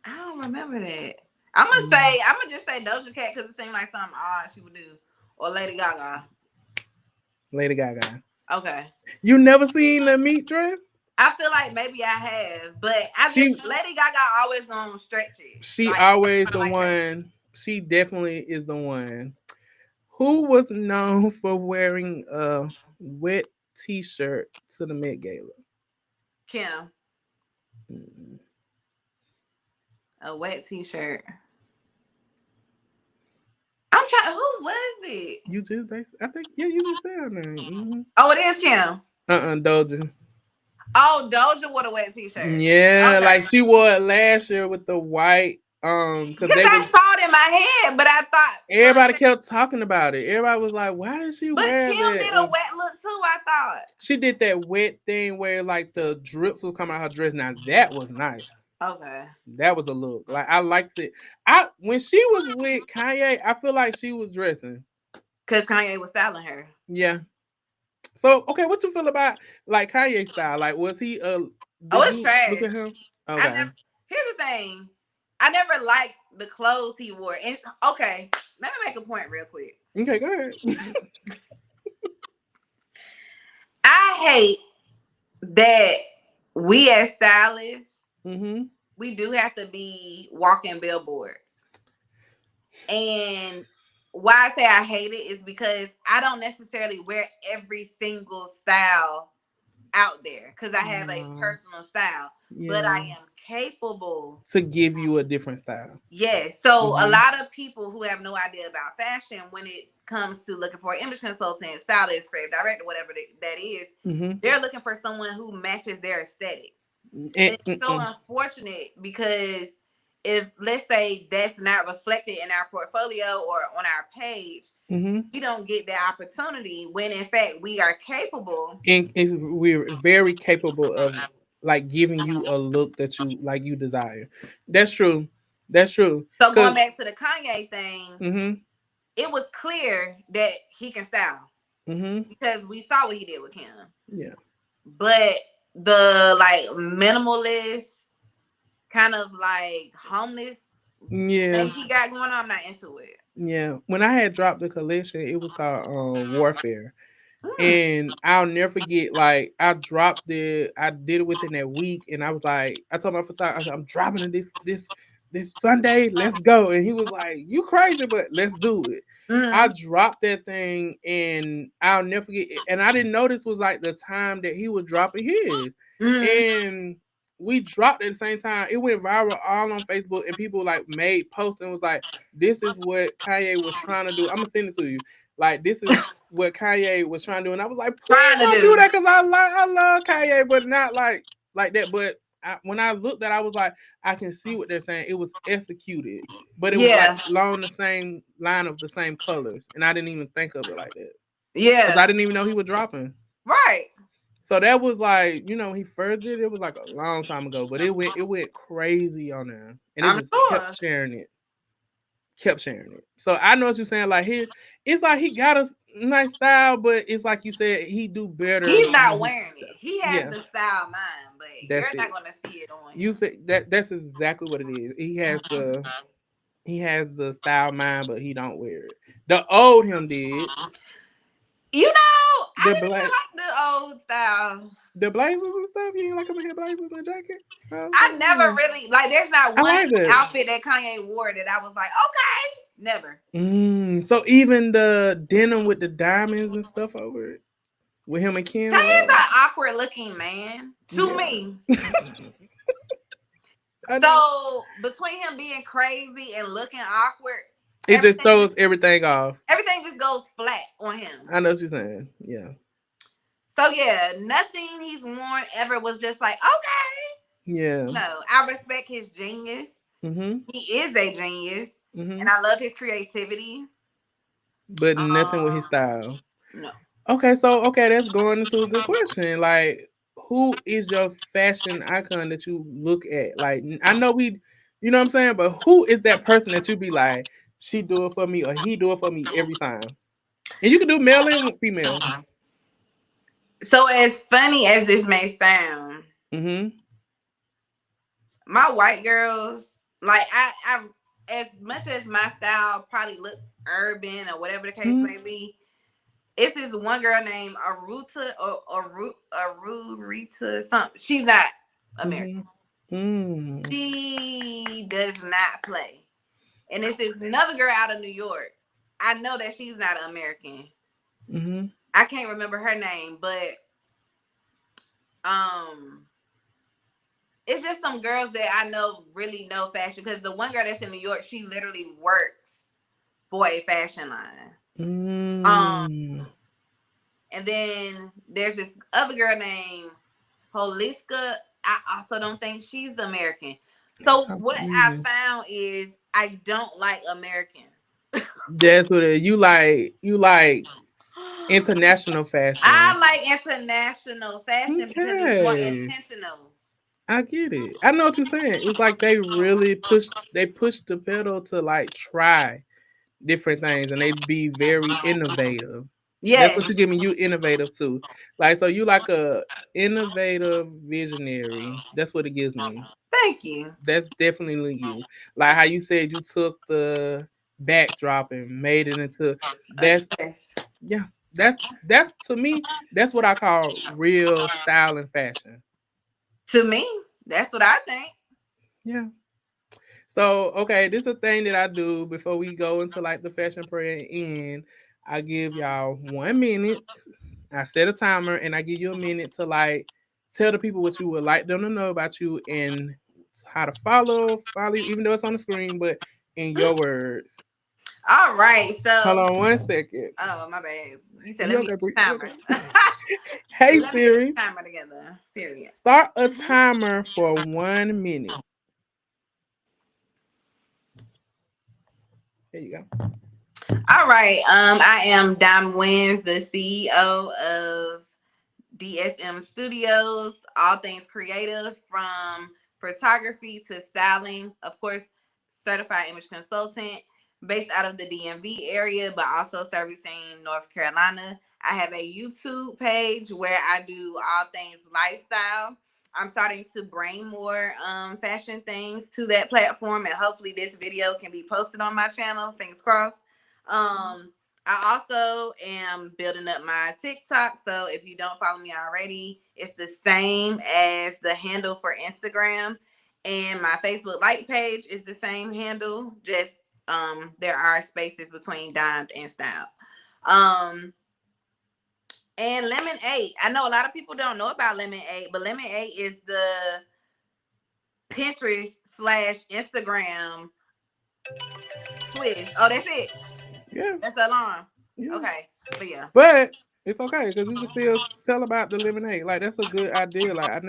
I don't remember that. I'm gonna just say Doja Cat because it seemed like something odd she would do, or Lady Gaga. Lady Gaga. Okay. You never seen the meat dress? I feel like maybe I have, but I just She Lady Gaga always gonna stretch it. she Like always the like her. one. She definitely is the one. Who was known for wearing a wet T-shirt to the Met Gala? Kim, Mm, a wet T-shirt. I'm trying. Who was it? You just I think yeah, you just said her name. Oh, it is Kim. Doja. Oh, Doja with a wet T-shirt. Yeah, Okay. like she wore it last year with the white because Because they I was saw it in my head, but I thought for a everybody second. kept talking about it. Everybody was like, "Why did she But wear Kim that?" did a wet look too. I thought. She did that wet thing where like the drips would come out her dress. Now that was nice. Okay. That was a look. Like I liked it. I when she was with Kanye, I feel like she was dressing. Because Kanye was styling her. Yeah. So okay, what you feel about like Kanye style? Like was he Oh, did it's you look trash. at him? I Okay. never. Here's the thing. I never liked the clothes he wore. And okay, let me make a point real quick. Okay, go ahead. I hate that we as stylists, Mm-hmm. we do have to be walking billboards. And why I say I hate it is because I don't necessarily wear every single style out there because I have a personal style, but I Yeah. am capable. To give you a different style. Yes. So a Mm-hmm. lot of people who have no idea about fashion, when it comes to looking for an image consultant, stylist, creative director, whatever that is, Mm-hmm. they're looking for someone who matches their aesthetic. And it's so Mm-mm. unfortunate because if let's say that's not reflected in our portfolio or on our page, Mm-hmm. we don't get the opportunity when in fact we are capable. And we're very capable of like giving you a look that you like you desire. That's true. That's true. So going Cause back to the Kanye thing, mm-hmm. it was clear that he can style Mm-hmm. because we saw what he did with Kim. Yeah. But the like minimalist kind of like homeless Yeah. thing he got going on, I'm not into it. Yeah. When I had dropped the collection, it was called Warfare. Mm. And I'll never forget, like I dropped it, I did it within that week, and I was like, I told my photographer, I said, I'm dropping it this Sunday, let's go. And he was like, you crazy, but let's do it. I Mm. dropped that thing and I'll never forget it. And I didn't know this was like the time that he was dropping his. Mm. And we dropped it at the same time. It went viral all on Facebook, and people like made posts and was like, this is what Kanye was trying to do. I'm gonna send it to you. Like, this is what Kanye was trying to do, and I was like, please Trying to don't do do. that because I love Kanye, but not like that. But when I looked at, it, I was like, I can see what they're saying. It was executed, but it was like Yeah. along the same line of the same colors, and I didn't even think of it like that because I Yeah. didn't even know he was dropping. Right. So that was like, he first did it was like a long time ago, but it went crazy on there, and it I'm just kept sure. sharing it kept sharing it. So I know what you're saying. Like it's like he got a nice style, but it's like you said, he do better He's not when he wearing it. He has yeah, the style mind, but that's you're it. not gonna see it on You him. said that's exactly what it is. He has the style mind, but he don't wear it. The old him did. You know, I The didn't even black like the old style. the blazers and stuff. You ain't like him in blazers and jackets. I never really like. There's not I one like that. outfit that Kanye wore that I was like, okay, never. So even the denim with the diamonds and stuff over it with him and Kim or Kanye's whatever. an awkward looking man to Yeah. me. I know. So between him being crazy and looking awkward, It just everything throws everything off. everything just goes flat on him. I know what you're saying. Yeah. So yeah, nothing he's worn ever was just like, okay. Yeah. No, I respect his genius. Mm-hmm. He is a genius, Mm-hmm. and I love his creativity. But nothing with his style. No. Okay, that's going into a good question. Like, who is your fashion icon that you look at? Like, I know you know what I'm saying, but who is that person that you be like, she do it for me or he do it for me every time? And you can do male and female. So as funny as this may sound, Mm-hmm. my white girls, like I as much as my style probably looks urban or whatever the case Mm-hmm. may be, It's this one girl named Aruta or Arurita something. She's not American. She does not play. And it's this another girl out of New York. I know that she's not American. I can't remember her name, but it's just some girls that I know really know fashion, because the one girl that's in New York, she literally works for a fashion line. And then there's this other girl named Holiska. I also don't think she's American. So what I found is I don't like Americans. That's what you like. You like international fashion. I like international fashion because it's more intentional. I get it. I know what you're saying. It's like they really push the pedal to like try different things, and they be very innovative. Yeah, that's what you give me. You innovative too. Like, so you like a innovative visionary. That's what it gives me. Thank you. That's definitely you. Like how you said you took the backdrop and made it into that's yeah. That's to me, that's what I call real style and fashion. To me, that's what I think. Yeah. So, okay, this is a thing that I do before we go into like the fashion prayer and I give y'all 1 minute. I set a timer and I give you a minute to like tell the people what you would like them to know about you and how to follow you, even though it's on the screen, but in your words. All right, so hold on 1 second. Oh, my bad. You said let me get the timer. Hey Siri, timer together. Period. Start a timer for 1 minute. There you go. All right. I am Dom Wins, the CEO of DSM Studios. All things creative, from photography to styling. Of course, certified image consultant, based out of the DMV area, but also servicing North Carolina. I have a YouTube page where I do all things lifestyle. I'm starting to bring more fashion things to that platform, and hopefully this video can be posted on my channel. Fingers crossed. I also am building up my TikTok. So if you don't follow me already, it's the same as the handle for Instagram. And my Facebook like page is the same handle. Just there are spaces between dimed and styled. And Lemonade. I know a lot of people don't know about Lemonade, but Lemonade is the Pinterest / Instagram twist. Oh, that's it. Yeah. That's the alarm. Yeah. Okay. But yeah. But it's okay because you can still tell about the Lemonade. Like, that's a good idea. Like, I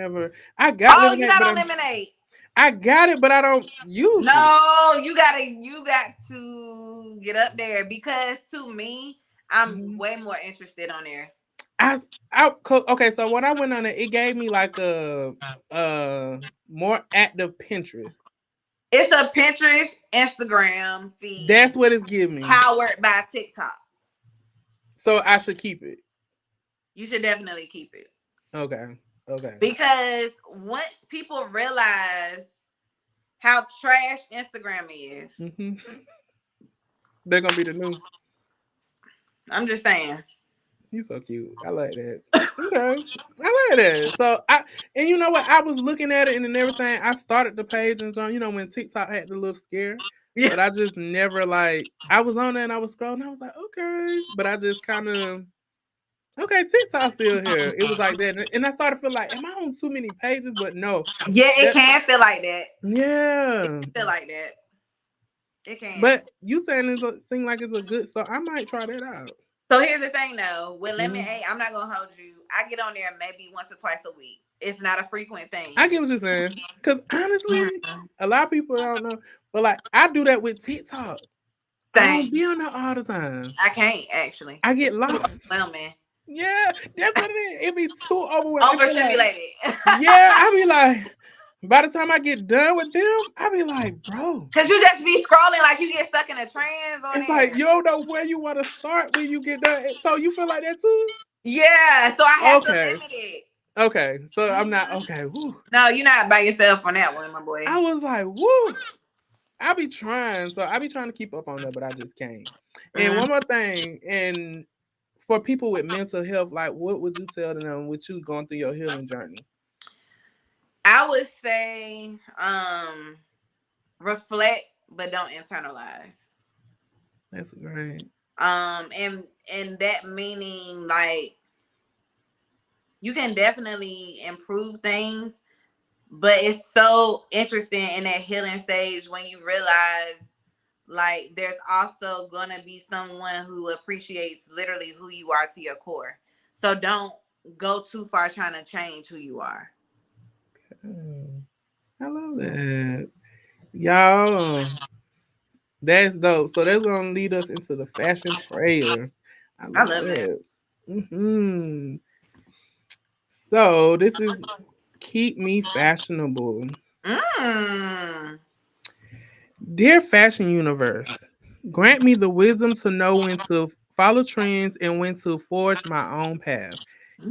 got Lemonade. You got on Lemonade. I got it, but I don't use it. No, you got to get up there, because to me, I'm way more interested on there. Okay, so when I went on it, it gave me like a more active Pinterest. It's a Pinterest, Instagram feed. That's what it's giving me. Powered by TikTok. So I should keep it. You should definitely keep it. Okay. Because once people realize how trash Instagram is, they're gonna be the new. I'm just saying. You so cute. I like that. Okay. I like that. So and you know what? I was looking at it and everything. I started the page and when TikTok had the little scare. Yeah. But I just never I was on there and I was scrolling. I was like, okay. But I just kind of TikTok's still here. It was like that. And I started to feel like, am I on too many pages? But no. Yeah, it can feel like that. Yeah. It can feel like that. It can. But you saying it seems like it's a good, so I might try that out. So here's the thing though, with Lemonade, I'm not gonna hold you. I get on there maybe once or twice a week. It's not a frequent thing. I get what you're saying. Because honestly, a lot of people don't know. But I do that with TikTok. I don't be on there all the time. I can't actually. I get lost. Well, man. Yeah, that's what it is. It be too overwhelming. Overstimulated. Yeah, I be like, by the time I get done with them, I be like, bro. Because you just be scrolling like you get stuck in a trance on It's like, you don't know where you want to start when you get done. So you feel like that too? Yeah, so I have to limit it. Okay, so I'm not, okay. Woo. No, you're not by yourself on that one, my boy. I was like, woo. I be trying. So I be trying to keep up on that, but I just can't. And one more thing, and for people with mental health, like what would you tell them with you going through your healing journey? I would say reflect but don't internalize. That's great. And that meaning like you can definitely improve things, but it's so interesting in that healing stage when you realize like there's also gonna be someone who appreciates literally who you are to your core. So don't go too far trying to change who you are. Mm, I love that. Y'all, that's dope. So that's gonna lead us into the fashion prayer. I I love love that. that. So this is keep me fashionable. Mm. Dear fashion universe, grant me the wisdom to know when to follow trends and when to forge my own path.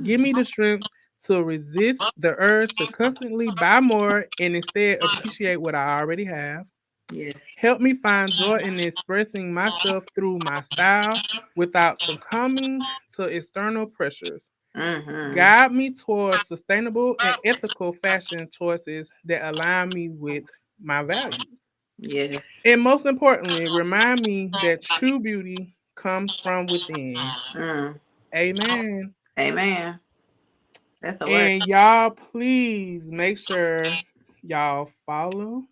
Give me the strength to resist the urge to constantly buy more and instead appreciate what I already have. Yes. Help me find joy in expressing myself through my style without succumbing to external pressures. Mm-hmm. Guide me towards sustainable and ethical fashion choices that align me with my values. Yes. And most importantly, remind me that true beauty comes from within. Mm. Amen. Amen. That's a word. And y'all, please make sure y'all follow,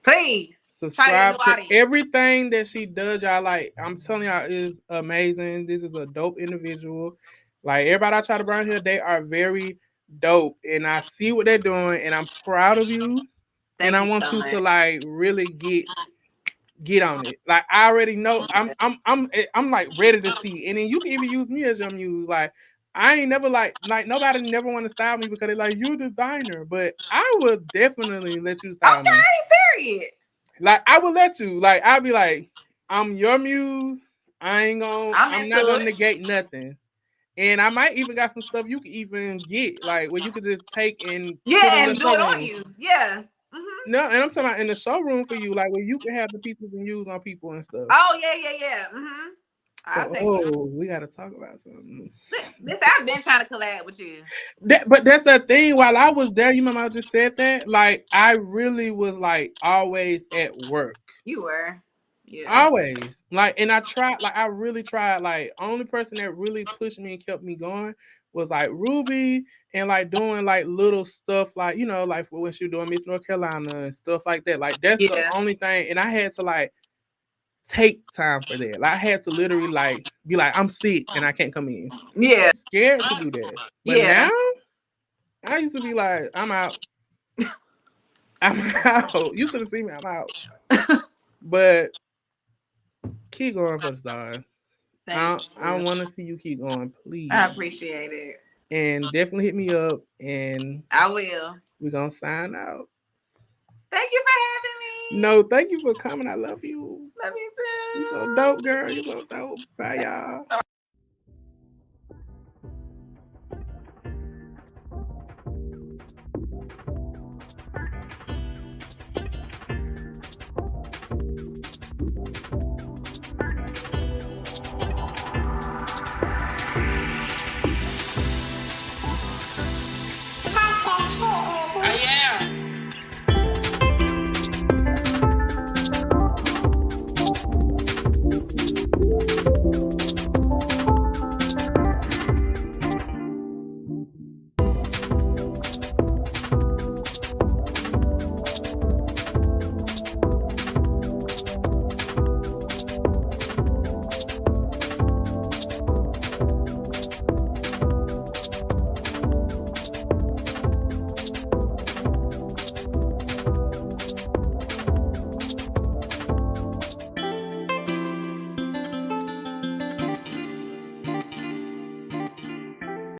Please try a new subscribe to audience. everything that she does. Y'all, like, I'm telling y'all, is amazing. This is a dope individual. Like, everybody I try to bring here, they are very dope. And I see what they're doing, and I'm proud of you. And Thank I you want so you to, much. like, really get on it. Like I already know I'm like ready to see. And then you can even use me as your muse. Like I ain't never like nobody never want to style me because they're like you a designer. But I would definitely let you style me. Okay, period. Like I would let you. Like I'll be like, I'm your muse. I'm I'm not into gonna it. negate nothing. And I might even got some stuff you can even get, like where you could just take and put in Yeah, your and do it on showroom. you. Yeah. Mm-hmm. No, and I'm talking about in the showroom for you, like where you can have the pieces and use on people and stuff. Oh yeah, yeah, yeah. Mm-hmm. I'll So, take it. oh, we got to talk about something. This I've been trying to collab with you. But that's the thing. While I was there, you remember I just said that. Like, I really was like always at work, You were. Yeah. always. Like, and I tried. Like, I really tried. Like, only person that really pushed me and kept me going was like Ruby and like doing like little stuff, like like when she was doing Miss North Carolina and stuff like that. Like, that's the Yeah. only thing. And I had to like take time for that. Like I had to literally like be like, I'm sick and I can't come in. Yeah. Scared to do that. But Yeah. now I used to be like, I'm out. I'm out. You should have seen me. I'm out. But keep going for the stars. Thank I you. want to see you keep going, I please. appreciate it. And definitely hit me up and I will. we're gonna sign out. Thank you for having me. No, thank you for coming. I love you. Love you You so too. dope, girl. You so dope. Bye y'all.